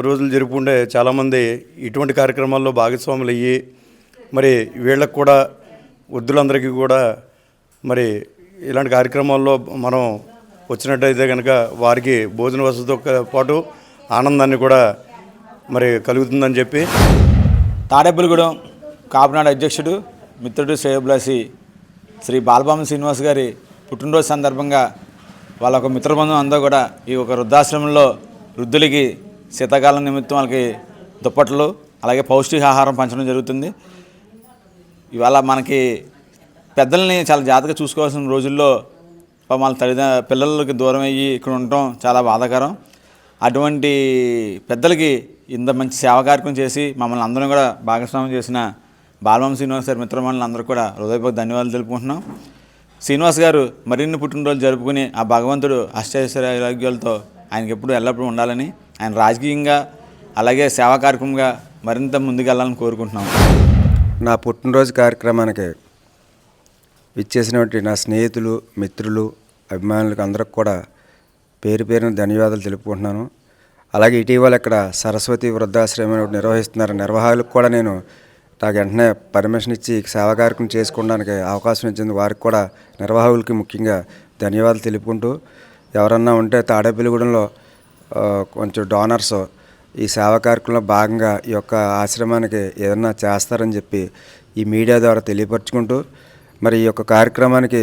రోజులు జరుపుకుంటే చాలామంది ఇటువంటి కార్యక్రమాల్లో భాగస్వాములు అయ్యి మరి వీళ్ళకు కూడా వృద్ధులందరికీ కూడా మరి ఇలాంటి కార్యక్రమాల్లో మనం వచ్చినట్టయితే కనుక వారికి భోజన వసతితో పాటు ఆనందాన్ని కూడా మరి కలుగుతుందని చెప్పి తాడేపల్లిగూడెం కాపునాడు అధ్యక్షుడు మిత్రుడు శ్రేయోభిలాషి శ్రీ బాలబామ శ్రీనివాస్ గారి పుట్టినరోజు సందర్భంగా వాళ్ళ ఒక మిత్రబృందం అందరూ కూడా ఈ ఒక వృద్ధాశ్రమంలో వృద్ధులకి శీతాకాలం నిమిత్తం వాళ్ళకి దుప్పట్లు అలాగే పౌష్టికాహారం పంచడం జరుగుతుంది. ఇవాళ మనకి పెద్దల్ని చాలా జాగ్రత్తగా చూసుకోవాల్సిన రోజుల్లో వాళ్ళ పిల్లలకి దూరం అయ్యి ఇక్కడ ఉండటం చాలా బాధాకరం. అటువంటి పెద్దలకి ఇంత మంచి సేవా కార్యక్రమం చేసి మమ్మల్ని అందరం కూడా భాగస్వామ్యం చేసిన బాలబామ శ్రీనివాస్ గారి మిత్రమండలి అందరూ కూడా హృదయపూర్వక ధన్యవాదాలు తెలుపుకుంటున్నాం. శ్రీనివాస్ గారు మరిన్ని పుట్టినరోజులు జరుపుకుని ఆ భగవంతుడు అష్టైశ్వర్యాలతో ఆయనకి ఎప్పుడు ఎల్లప్పుడూ ఉండాలని, ఆయన రాజకీయంగా అలాగే సేవా కార్యక్రమంగా మరింత ముందుకెళ్ళాలని కోరుకుంటున్నాం. నా పుట్టినరోజు కార్యక్రమానికి విచ్చేసినటువంటి నా స్నేహితులు, మిత్రులు, అభిమానులకు అందరికి కూడా పేరు పేరున ధన్యవాదాలు తెలుపుకుంటున్నాను. అలాగే ఇటీవల ఇక్కడ సరస్వతి వృద్ధాశ్రమం నిర్వహిస్తున్నారు. నిర్వాహకులకు కూడా నేను నాకు వెంటనే పర్మిషన్ ఇచ్చి సేవా కార్యక్రమం చేసుకోవడానికి అవకాశం ఇచ్చింది. వారికి కూడా నిర్వాహకులకి ముఖ్యంగా ధన్యవాదాలు తెలుపుకుంటూ, ఎవరన్నా ఉంటే తాడేపల్లిగూడెంలో కొంచెం డోనర్స్ ఈ సేవా కార్యక్రమంలో భాగంగా ఈ యొక్క ఆశ్రమానికి ఏదన్నా చేస్తారని చెప్పి ఈ మీడియా ద్వారా తెలియపరుచుకుంటూ, మరి ఈ యొక్క కార్యక్రమానికి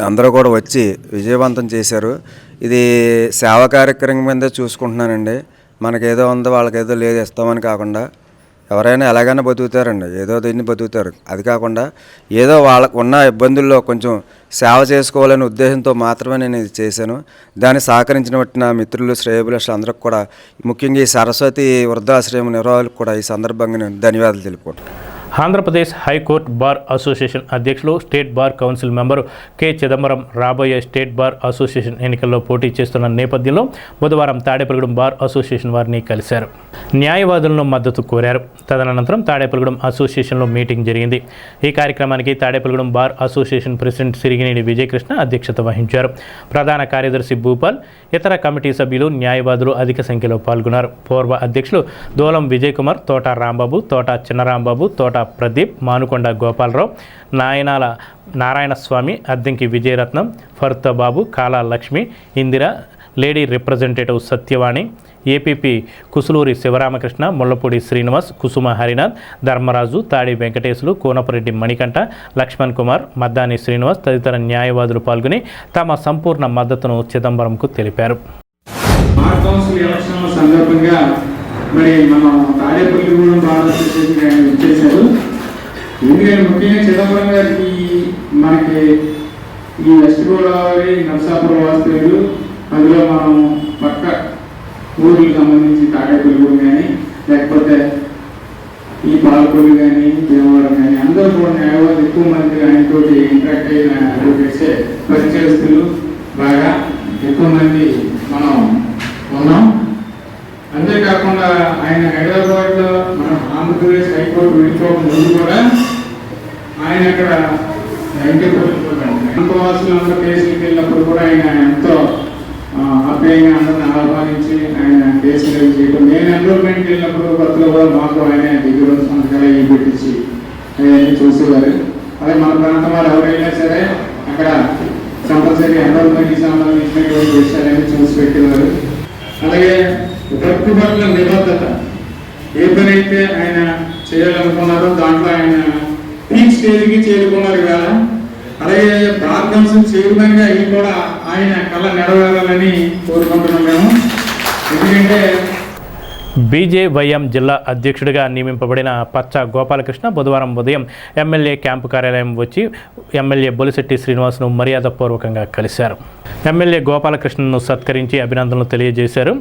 అందరూ కూడా వచ్చి విజయవంతం చేశారు. ఇది సేవా కార్యక్రమం మీద చూసుకుంటున్నానండి. మనకేదో ఉందో వాళ్ళకేదో లేదు ఇస్తామని కాకుండా ఎవరైనా ఎలాగైనా బతుకుతారండి, ఏదో దీన్ని బతుకుతారు. అది కాకుండా ఏదో వాళ్ళకు ఉన్న ఇబ్బందుల్లో కొంచెం సేవ చేసుకోవాలనే ఉద్దేశంతో మాత్రమే నేను ఇది చేశాను. దాన్ని సహకరించిన నా మిత్రులు, శ్రేయోభిలాషులు అందరికి కూడా, ముఖ్యంగా ఈ సరస్వతి వృద్ధాశ్రమం నిర్వాహకులకు కూడా ఈ సందర్భంగా నేను ధన్యవాదాలు తెలుపుకుంటాను. ఆంధ్రప్రదేశ్ హైకోర్టు బార్ అసోసియేషన్ అధ్యక్షులు, state bar council member K Chidambaram రాబోయే స్టేట్ బార్ అసోసియేషన్ ఎన్నికల్లో పోటీ చేస్తున్న నేపథ్యంలో బుధవారం తాడేపల్లిగూడెం బార్ అసోసియేషన్ వారిని కలిశారు. న్యాయవాదులను మద్దతు కోరారు. తదనంతరం తాడేపల్లిగూడెం అసోసియేషన్లో మీటింగ్ జరిగింది. ఈ కార్యక్రమానికి Tadepalligudem bar association president Sirigineni Vijayakrishna అధ్యక్షత వహించారు. ప్రధాన కార్యదర్శి భూపాల్, ఇతర కమిటీ సభ్యులు, న్యాయవాదులు అధిక సంఖ్యలో పాల్గొన్నారు. పూర్వ అధ్యక్షులు దోలం విజయ్ కుమార్, తోట రాంబాబు, తోట చిన్నరాంబాబు, తోట Pradeep, Manukonda Gopalarao, నాయనాల Narayanaswamy, Addanki Vijayaratnam, Faruthababu, Kala Lakshmi, Indira, lady representative Satyavani, APP Kusuluri Sivaramakrishna, Mullapudi Srinivas, Kusuma Harinath, Dharmaraju, Tadi Venkateshulu, Konapareddy Manikanta, Laxman Kumar, మద్దాని Srinivas తదితర న్యాయవాదులు పాల్గొని తమ సంపూర్ణ మద్దతును చిదంబరంకు తెలిపారు. మరి మనం తాడేపల్లిగూడెం బార్ అసోసియేషన్ ఇచ్చేశారు. ఎందుకంటే ముఖ్యంగా చిదంబరం గారికి మనకి ఈ వెస్ట్ గోదావరి నరసాపురం వాస్తవ్యులు, అందులో మనం పక్క ఊరికి సంబంధించి తాడేపల్లిగూడెం కానీ లేకపోతే ఈ పాలకొల్లు కానీ భీమవరం కానీ అందరూ కూడా న్యాయవాదులు ఎక్కువ మంది ఆయనతో ఇంట్రాక్ట్ అయిన అడ్వకేట్సే పరిచయస్తులు బాగా ఎక్కువ మంది మనం ఉన్నాం. అంతేకాకుండా ఆయన హైదరాబాద్లో మన ఆంధ్రప్రదేశ్ హైకోర్టు విడిపోక ముందు కూడా ఆయన అక్కడ ఇంకోవాసులందరూ కేసులకు వెళ్ళినప్పుడు కూడా ఆయన ఎంతో ఆప్యాయంగా అందరిని ఆహ్వానించి ఆయన కేసులు చేయడం. నేను ఎన్రోల్మెంట్కి వెళ్ళినప్పుడు కొత్తలో కూడా మాకు ఆయన దగ్గర సంతకాలు అయ్యి పెట్టించి అవన్నీ చూసేవారు. అదే మన ప్రాంతం వారు ఎవరైనా సరే అక్కడ కంపల్సరీ ఎన్రోల్మెంట్కి సంబంధించినటువంటి విషయాలన్నీ చూసి పెట్టేవారు. అలాగే కట్టుబట్ల నిబద్ధత, ఏ పని అయితే ఆయన చేయాలనుకున్నారో దాంట్లో ఆయన పీక్ స్టేజ్కి చేరుకున్నారు కదా. అలాగే బార్ కౌన్సిల్ చైర్మన్గా అవి కూడా ఆయన కళ నెరవేరాలని కోరుకుంటున్నాం మేము. ఎందుకంటే బీజేవైఎం జిల్లా అధ్యక్షుడిగా నియమింపబడిన పచ్చ గోపాలకృష్ణ బుధవారం ఉదయం ఎమ్మెల్యే క్యాంపు కార్యాలయం వచ్చి ఎమ్మెల్యే బొలిశెట్టి శ్రీనివాస్ను మర్యాదపూర్వకంగా కలిశారు. ఎమ్మెల్యే గోపాలకృష్ణను సత్కరించి అభినందనలు తెలియజేశారు.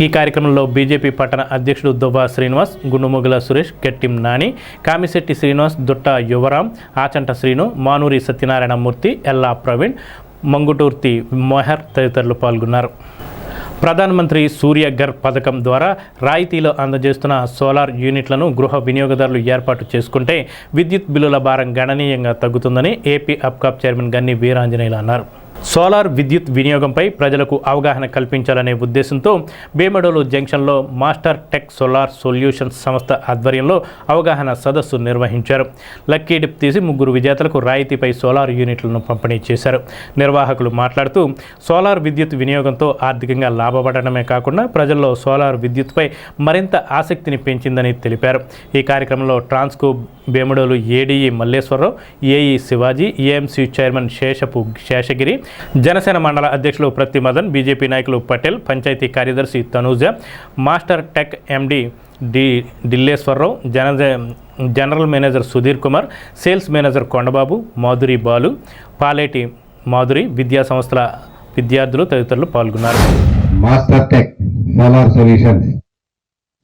ఈ కార్యక్రమంలో బీజేపీ పట్టణ అధ్యక్షుడు దువ్వా శ్రీనివాస్, గుండుముగుల సురేష్, గెట్టిం నాని, కామిశెట్టి శ్రీనివాస్, దుట్ట యువరాం, ఆచంట శ్రీను, మానూరి సత్యనారాయణ మూర్తి, ఎల్లా ప్రవీణ్, మంగుటూర్తి మొహర్ తదితరులు పాల్గొన్నారు. ప్రధానమంత్రి సూర్యఘర్ పథకం ద్వారా రాయితీలో అందజేస్తున్న సోలార్ యూనిట్లను గృహ వినియోగదారులు ఏర్పాటు చేసుకుంటే విద్యుత్ బిల్లుల భారం గణనీయంగా తగ్గుతుందని ఏపీ అప్కాప్ చైర్మన్ గన్ని వీరాంజనేయులు అన్నారు. సోలార్ విద్యుత్ వినియోగంపై ప్రజలకు అవగాహన కల్పించాలనే ఉద్దేశంతో భీమడోలు జంక్షన్లో మాస్టర్ టెక్ సోలార్ సొల్యూషన్స్ సంస్థ ఆధ్వర్యంలో అవగాహన సదస్సు నిర్వహించారు. లక్కీ డిప్ తీసి 3 విజేతలకు రాయితీపై సోలార్ యూనిట్లను పంపిణీ చేశారు. నిర్వాహకులు మాట్లాడుతూ సోలార్ విద్యుత్ వినియోగంతో ఆర్థికంగా లాభపడడమే కాకుండా ప్రజల్లో సోలార్ విద్యుత్పై మరింత ఆసక్తిని పెంచిందని తెలిపారు. ఈ కార్యక్రమంలో Transco Bhimadolu ADE Malleswararao, AE Shivaji, AMC chairman Seshapu Seshagiri, Janasena మండల అధ్యక్షులు ప్రతి మదన్, బీజేపీ నాయకులు పటేల్, పంచాయతీ కార్యదర్శి Tanuja, master tech MD Dilleswararao, general manager Sudhir Kumar, sales manager Kondababu, Madhuri Balu, Paleti Madhuri, విద్యా సంస్థల విద్యార్థులు తదితరులు పాల్గొన్నారు. మాస్టర్ టెక్ సోలార్ సొల్యూషన్స్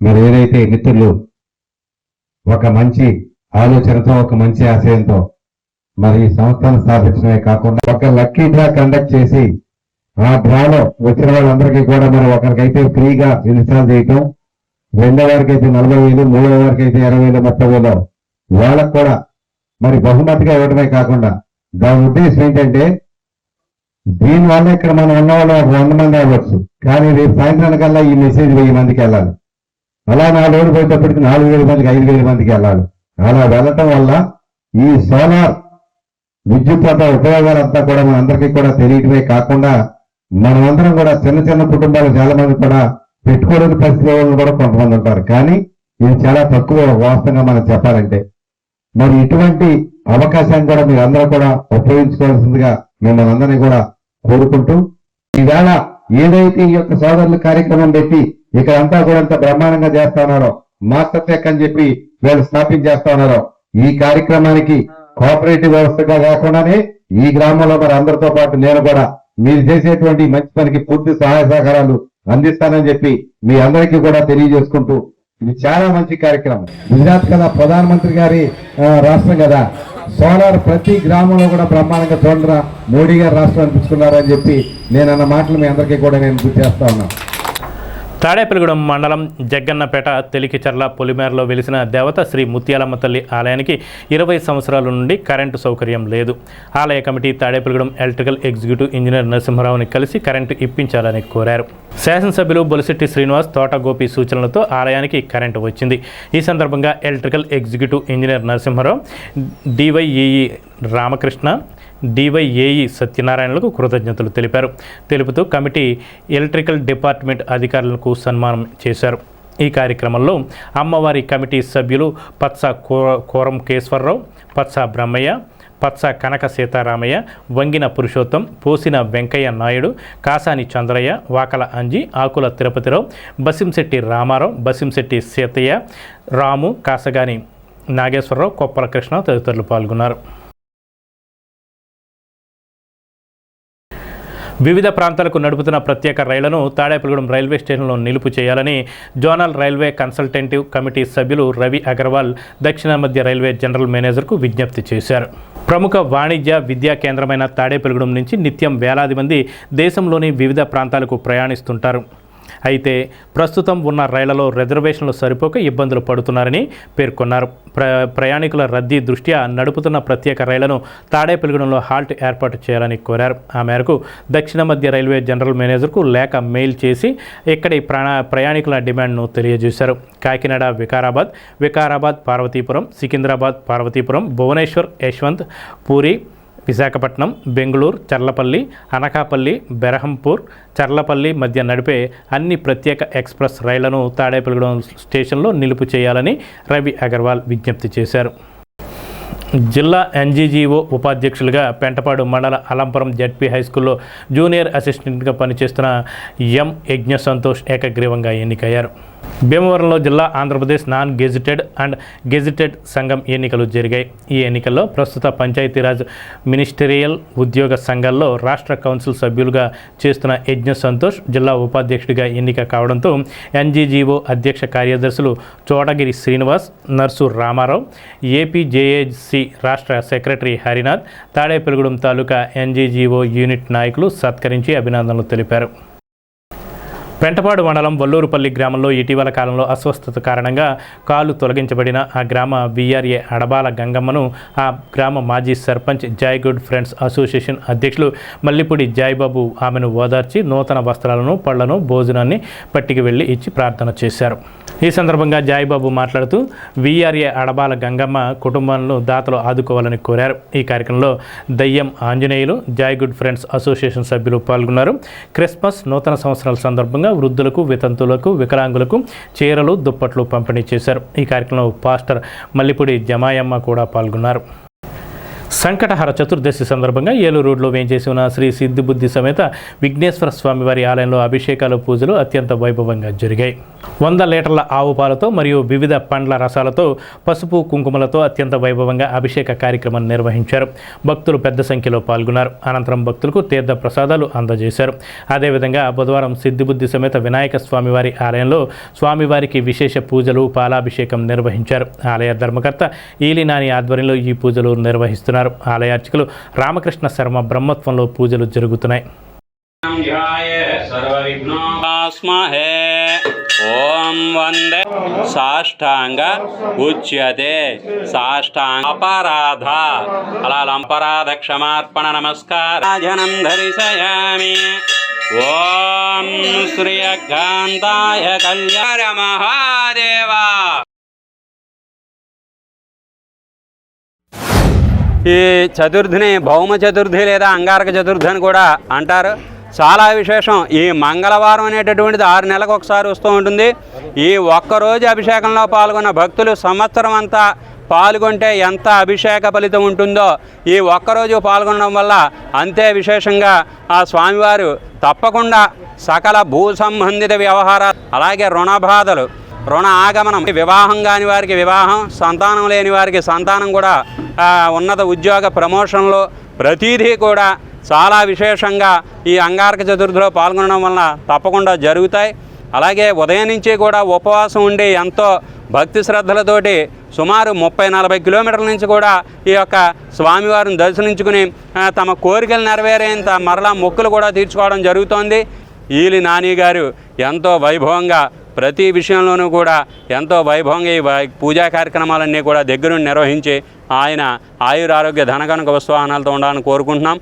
మరి ఏదైతే మిత్రులు ఒక మంచి ఆలోచనతో, ఒక మంచి ఆశయంతో మరి ఈ సంస్థను స్థాపించడమే కాకుండా ఒక లక్కీ డ్రా కండక్ట్ చేసి ఆ డ్రాలో వచ్చిన వాళ్ళందరికీ కూడా మరి ఒకరికైతే ఫ్రీగా ఇన్స్టాల్ చేయటం, రెండో వారికి అయితే 40,000, మూడో వారికి అయితే 20,000, 30,000 వాళ్ళకు కూడా మరి బహుమతిగా ఇవ్వడమే కాకుండా దాని ఉద్దేశం ఏంటంటే దీనివల్ల ఇక్కడ మనం ఉన్న వాళ్ళు 100 మంది అవ్వచ్చు, కానీ రేపు సాయంత్రానికల్లా ఈ మెసేజ్ 1000 మందికి వెళ్ళాలి. అలా 4 రోజులు పోయేటప్పటికి 4,000 మందికి, 5,000 మందికి వెళ్ళాలి. అలా వెళ్ళటం వల్ల ఈ సోలార్ విద్యుత్ వద్ద ఉపయోగాలంతా కూడా మనందరికీ కూడా తెలియటమే కాకుండా మనమందరం కూడా చిన్న చిన్న కుటుంబాలు చాలా మంది కూడా పెట్టుకోలేని పరిస్థితుల్లో కూడా కొంతమంది ఉంటారు. కానీ ఇది చాలా తక్కువ వాస్తవంగా మనం చెప్పాలంటే. మరి ఇటువంటి అవకాశాన్ని కూడా మీరు అందరూ కూడా ఉపయోగించుకోవాల్సిందిగా మిమ్మల్ని అందరినీ కూడా కోరుకుంటూ, ఈవేళ ఏదైతే ఈ యొక్క సోదరుల కార్యక్రమం పెట్టి ఇక్కడ అంతా కూడా అంత బ్రహ్మాండంగా చేస్తా ఉన్నారో, మాస్టర్ టెక్ అని చెప్పి వీళ్ళు స్థాపించేస్తా ఉన్నారో, ఈ కార్యక్రమానికి కోఆపరేటివ్ వ్యవస్థగా కాకుండానే ఈ గ్రామంలో మరి అందరితో పాటు నేను కూడా మీరు చేసేటువంటి మంచి పనికి పూర్తి సహాయ సహకారాలు అందిస్తానని చెప్పి మీ అందరికీ కూడా తెలియజేసుకుంటూ, ఇది చాలా మంచి కార్యక్రమం. గుజరాత్ కదా ప్రధానమంత్రి గారి రాష్ట్రం కదా, సోలార్ ప్రతి గ్రామంలో కూడా బ్రహ్మాండంగా చూడరా మోడీ గారు రాష్ట్రం అనిపించుకున్నారని చెప్పి నేను అన్న మాటలు మీ అందరికీ కూడా నేను గుర్తు చేస్తా ఉన్నాను. తాడేపల్లిగూడెం మండలం జగ్గన్నపేట తెలికిచర్ల పొలిమేరలో వెలిసిన దేవత శ్రీ ముత్యాలమ్మ తల్లి ఆలయానికి 20 సంవత్సరాల నుండి కరెంటు సౌకర్యం లేదు. ఆలయ committee Tadepalligudem electrical executive engineer నరసింహారావుని కలిసి కరెంటు ఇప్పించాలని కోరారు. శాసనసభ్యులు బొలిశెట్టి శ్రీనివాస్, తోట గోపి సూచనలతో ఆలయానికి కరెంటు వచ్చింది. ఈ సందర్భంగా electrical executive engineer Narasimharao, DYEE Ramakrishna, DYAE సత్యనారాయణలకు కృతజ్ఞతలు తెలుపుతూ కమిటీ ఎలక్ట్రికల్ డిపార్ట్మెంట్ అధికారులకు సన్మానం చేశారు. ఈ కార్యక్రమంలో అమ్మవారి కమిటీ సభ్యులు పచ్చ కోరం కేశ్వరరావు, పచ్చ బ్రహ్మయ్య, పచ్చ కనక సీతారామయ్య, వంగిన పురుషోత్తం, పోసిన వెంకయ్య నాయుడు, కాసాని చంద్రయ్య, వాకల అంజి, ఆకుల తిరుపతిరావు, బసింశెట్టి రామారావు, బసింశెట్టి సీతయ్య, రాము, కాసగాని నాగేశ్వరరావు, కొప్పల కృష్ణ తదితరులు పాల్గొన్నారు. వివిధ ప్రాంతాలకు నడుపుతున్న ప్రత్యేక రైళ్లను తాడేపల్లిగూడెం రైల్వే స్టేషన్లో నిలుపు చేయాలని జోనల్ రైల్వే కన్సల్టేటివ్ కమిటీ సభ్యులు రవి అగర్వాల్ దక్షిణ మధ్య రైల్వే జనరల్ మేనేజర్కు విజ్ఞప్తి చేశారు. ప్రముఖ వాణిజ్య విద్యా కేంద్రమైన తాడేపల్లిగూడెం నుంచి నిత్యం వేలాది మంది దేశంలోని వివిధ ప్రాంతాలకు ప్రయాణిస్తుంటారు. అయితే ప్రస్తుతం ఉన్న రైళ్లలో రిజర్వేషన్లు సరిపోక ఇబ్బందులు పడుతున్నారని పేర్కొన్నారు. ప్రయాణికుల రద్దీ దృష్ట్యా నడుపుతున్న ప్రత్యేక రైళ్లను తాడేపల్లిగూడెంలో హాల్ట్ ఏర్పాటు చేయాలని కోరారు. ఆ మేరకు దక్షిణ మధ్య రైల్వే జనరల్ మేనేజర్కు లేఖ మెయిల్ చేసి ఇక్కడి ప్రయాణికుల డిమాండ్ను తెలియజేశారు. కాకినాడ వికారాబాద్ పార్వతీపురం, సికింద్రాబాద్ పార్వతీపురం, భువనేశ్వర్ యశ్వంత్, పూరి, విశాఖపట్నం, బెంగళూరు, చర్లపల్లి, అనకాపల్లి, బెరహంపూర్, చర్లపల్లి మధ్య నడిపే అన్ని ప్రత్యేక ఎక్స్ప్రెస్ రైళ్లను తాడేపల్లిగూడెం స్టేషన్లో నిలుపు చేయాలని రవి అగర్వాల్ విజ్ఞప్తి చేశారు. జిల్లా ఎన్జీజీఓ ఉపాధ్యక్షులుగా పెంటపాడు మండల అలంపురం జెడ్పీ హైస్కూల్లో జూనియర్ అసిస్టెంట్గా పనిచేస్తున్న ఎం యజ్ఞ సంతోష్ ఏకగ్రీవంగా ఎన్నికయ్యారు. భీమవరంలో జిల్లా Andhra Pradesh non gazetted and gazetted సంఘం ఎన్నికలు జరిగాయి. ఈ ఎన్నికల్లో ప్రస్తుత పంచాయతీరాజ్ మినిస్టరియల్ ఉద్యోగ సంఘాల్లో రాష్ట్ర కౌన్సిల్ సభ్యులుగా చేస్తున్న యజ్ఞ సంతోష్ జిల్లా ఉపాధ్యక్షుడిగా ఎన్నిక కావడంతో ఎన్జీజీఓ అధ్యక్ష కార్యదర్శులు చోడగిరి శ్రీనివాస్, నర్సు రామారావు, ఏపీజేఏసీ రాష్ట్ర సెక్రటరీ హరినాథ్, తాడేపల్లిగూడెం తాలూకా ఎన్జీజీఓ యూనిట్ నాయకులు సత్కరించి అభినందనలు తెలిపారు. పెంటపాడు మండలం వల్లూరుపల్లి గ్రామంలో ఇటీవల కాలంలో అస్వస్థత కారణంగా కాలు తొలగించబడిన ఆ గ్రామ వీఆర్ఏ అడబాల గంగమ్మను ఆ గ్రామ మాజీ sarpanch Joy good friends association అధ్యక్షులు మల్లిపూడి జాయ్బాబు ఆమెను ఓదార్చి నూతన వస్త్రాలను, పళ్లను, భోజనాన్ని పట్టికి వెళ్లి ఇచ్చి ప్రార్థన చేశారు. ఈ సందర్భంగా జాయ్బాబు మాట్లాడుతూ వీఆర్ఏ అడబాల గంగమ్మ కుటుంబాలను దాతలు ఆదుకోవాలని కోరారు. ఈ కార్యక్రమంలో దయ్యం Anjaneyulu, Joy good friends association సభ్యులు పాల్గొన్నారు. క్రిస్మస్, నూతన సంవత్సరాల సందర్భంగా వృద్ధులకు, వితంతువులకు, వికలాంగులకు చీరలు, దుప్పట్లు పంపిణీ చేశారు. ఈ కార్యక్రమంలో పాస్టర్ మల్లిపూడి జమాయమ్మ కూడా పాల్గొన్నారు. సంకటహర చతుర్దశి సందర్భంగా ఏలూరు రోడ్లో వేంచేసి ఉన్న శ్రీ సిద్ధిబుద్ధి సమేత విఘ్నేశ్వర స్వామివారి ఆలయంలో అభిషేకాలు, పూజలు అత్యంత వైభవంగా జరిగాయి. 100 లీటర్ల ఆవు పాలతో మరియు వివిధ పండ్ల రసాలతో, పసుపు, కుంకుమలతో అత్యంత వైభవంగా అభిషేక కార్యక్రమాన్ని నిర్వహించారు. భక్తులు పెద్ద సంఖ్యలో పాల్గొన్నారు. అనంతరం భక్తులకు తీర్థ ప్రసాదాలు అందజేశారు. అదేవిధంగా బుధవారం సిద్ధిబుద్ధి సమేత వినాయక స్వామివారి ఆలయంలో స్వామివారికి విశేష పూజలు, పాలాభిషేకం నిర్వహించారు. ఆలయ ధర్మకర్త ఈలినాని ఆధ్వర్యంలో ఈ పూజలు నిర్వహిస్తున్నారు. ఆలయ అర్చకులు రామకృష్ణ శర్మ బ్రహ్మత్వంలో పూజలు జరుగుతున్నాయి. ఓం వందే సాష్టాంగ ఉచ్యతే సాష్టాంగ అపరాధ అపరాధ క్షమార్పణ నమస్కారం ధరిసయామి. ఓం శ్రీయకాంతాయ కళ్యాణ మహాదేవా. ఈ చతుర్థిని భౌమ చతుర్థి లేదా అంగారక చతుర్థి అని కూడా అంటారు. చాలా విశేషం. ఈ మంగళవారం అనేటటువంటిది 6 నెలలకు ఒకసారి వస్తూ ఉంటుంది. ఈ ఒక్కరోజు అభిషేకంలో పాల్గొన్న భక్తులు సంవత్సరం అంతా పాల్గొంటే ఎంత అభిషేక ఫలితం ఉంటుందో ఈ ఒక్కరోజు పాల్గొనడం వల్ల అంతే విశేషంగా ఆ స్వామివారు తప్పకుండా సకల భూ సంబంధిత వ్యవహారాలు, అలాగే రుణ బాధలు, రుణ ఆగమనం, వివాహం కాని వారికి వివాహం, సంతానం లేని వారికి సంతానం కూడా, ఉన్నత ఉద్యోగ ప్రమోషన్లు, ప్రతిదీ కూడా చాలా విశేషంగా ఈ అంగారక చతుర్థిలో పాల్గొనడం వలన తప్పకుండా జరుగుతాయి. అలాగే ఉదయం నుంచి కూడా ఉపవాసం ఉండి ఎంతో భక్తి శ్రద్ధలతోటి సుమారు 30-40 కిలోమీటర్ల నుంచి కూడా ఈ యొక్క స్వామివారిని దర్శించుకుని తమ కోరికలు నెరవేరేంత మరలా మొక్కులు కూడా తీర్చుకోవడం జరుగుతోంది. ఈలి నాని గారు ఎంతో వైభవంగా ప్రతి విషయంలోనూ కూడా ఎంతో వైభవంగా ఈ పూజా కార్యక్రమాలన్నీ కూడా దగ్గరుండి నిర్వహించి ఆయన ఆయురారోగ్య ధనకనక వస్తువాహనాలతో ఉండాలని కోరుకుంటున్నాం.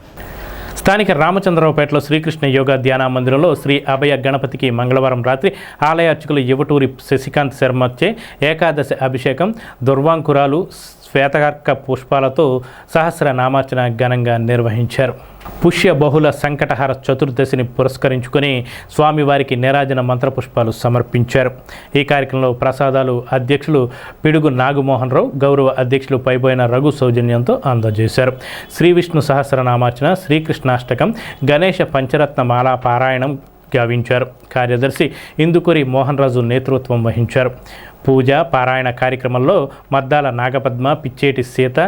స్థానిక రామచంద్రరావుపేటలో శ్రీకృష్ణ యోగా ధ్యాన మందిరంలో శ్రీ అభయ గణపతికి మంగళవారం రాత్రి ఆలయ అర్చకులు యువటూరి శశికాంత్ శర్మచే ఏకాదశి అభిషేకం, దుర్వాంకురాలు, శ్వేతకర్క పుష్పాలతో సహస్రనామార్చన ఘనంగా నిర్వహించారు. పుష్య బహుళ సంకటహర చతుర్దశిని పురస్కరించుకొని స్వామివారికి నీరాజన మంత్రపుష్పాలు సమర్పించారు. ఈ కార్యక్రమంలో ప్రసాదాలు అధ్యక్షులు పిడుగు నాగమోహన్ రావు, గౌరవ అధ్యక్షులు పైబోయిన రఘు సౌజన్యంతో అందజేశారు. శ్రీ విష్ణు సహస్రనామార్చన, శ్రీకృష్ణాష్టకం, గణేష పంచరత్న మాలా పారాయణం గావించారు. కార్యదర్శి ఇందుకూరి మోహన్ రాజు నేతృత్వం వహించారు. పూజ పారాయణ కార్యక్రమంలో మద్దాల నాగపద్మ, పిచ్చేటి సీత,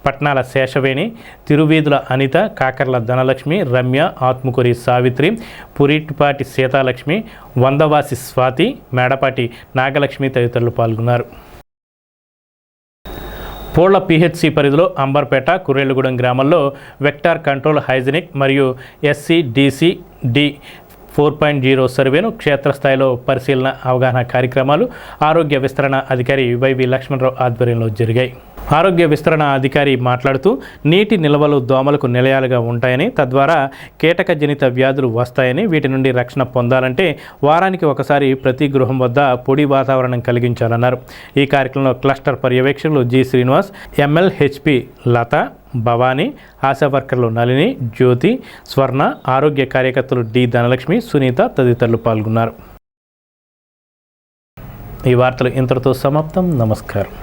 పట్నాల శేషవేణి, తిరువీధుల అనిత, కాకర్ల ధనలక్ష్మి, రమ్య, ఆత్మకూరి సావిత్రి, పురిటిపాటి సీతాలక్ష్మి, వందవాసి స్వాతి, మేడపాటి నాగలక్ష్మి తదితరులు పాల్గొన్నారు. పోళ్ల పిహెచ్సి పరిధిలో అంబర్పేట, కుర్రేళ్లగూడెం గ్రామాల్లో వెక్టార్ కంట్రోల్ హైజెనిక్ మరియు SCDC D 4.0 సర్వేను క్షేత్రస్థాయిలో పరిశీలన, అవగాహన కార్యక్రమాలు ఆరోగ్య విస్తరణ అధికారి వైవి లక్ష్మణరావు ఆధ్వర్యంలో జరిగాయి. ఆరోగ్య విస్తరణ అధికారి మాట్లాడుతూ నీటి నిల్వలు దోమలకు నిలయాలుగా ఉంటాయని, తద్వారా కీటకజనిత వ్యాధులు వస్తాయని, వీటి నుండి రక్షణ పొందాలంటే వారానికి ఒకసారి ప్రతి గృహం వద్ద పొడి వాతావరణం కలిగించాలన్నారు. ఈ కార్యక్రమంలో క్లస్టర్ పర్యవేక్షకులు జి శ్రీనివాస్, MLHP లత, భవానీ, ఆశా వర్కర్లు నళిని, జ్యోతి, స్వర్ణ, ఆరోగ్య కార్యకర్తలు డి ధనలక్ష్మి, సునీత తదితరులు పాల్గొన్నారు. ఈ వార్తలు ఇంతటితో సమాప్తం. నమస్కారం.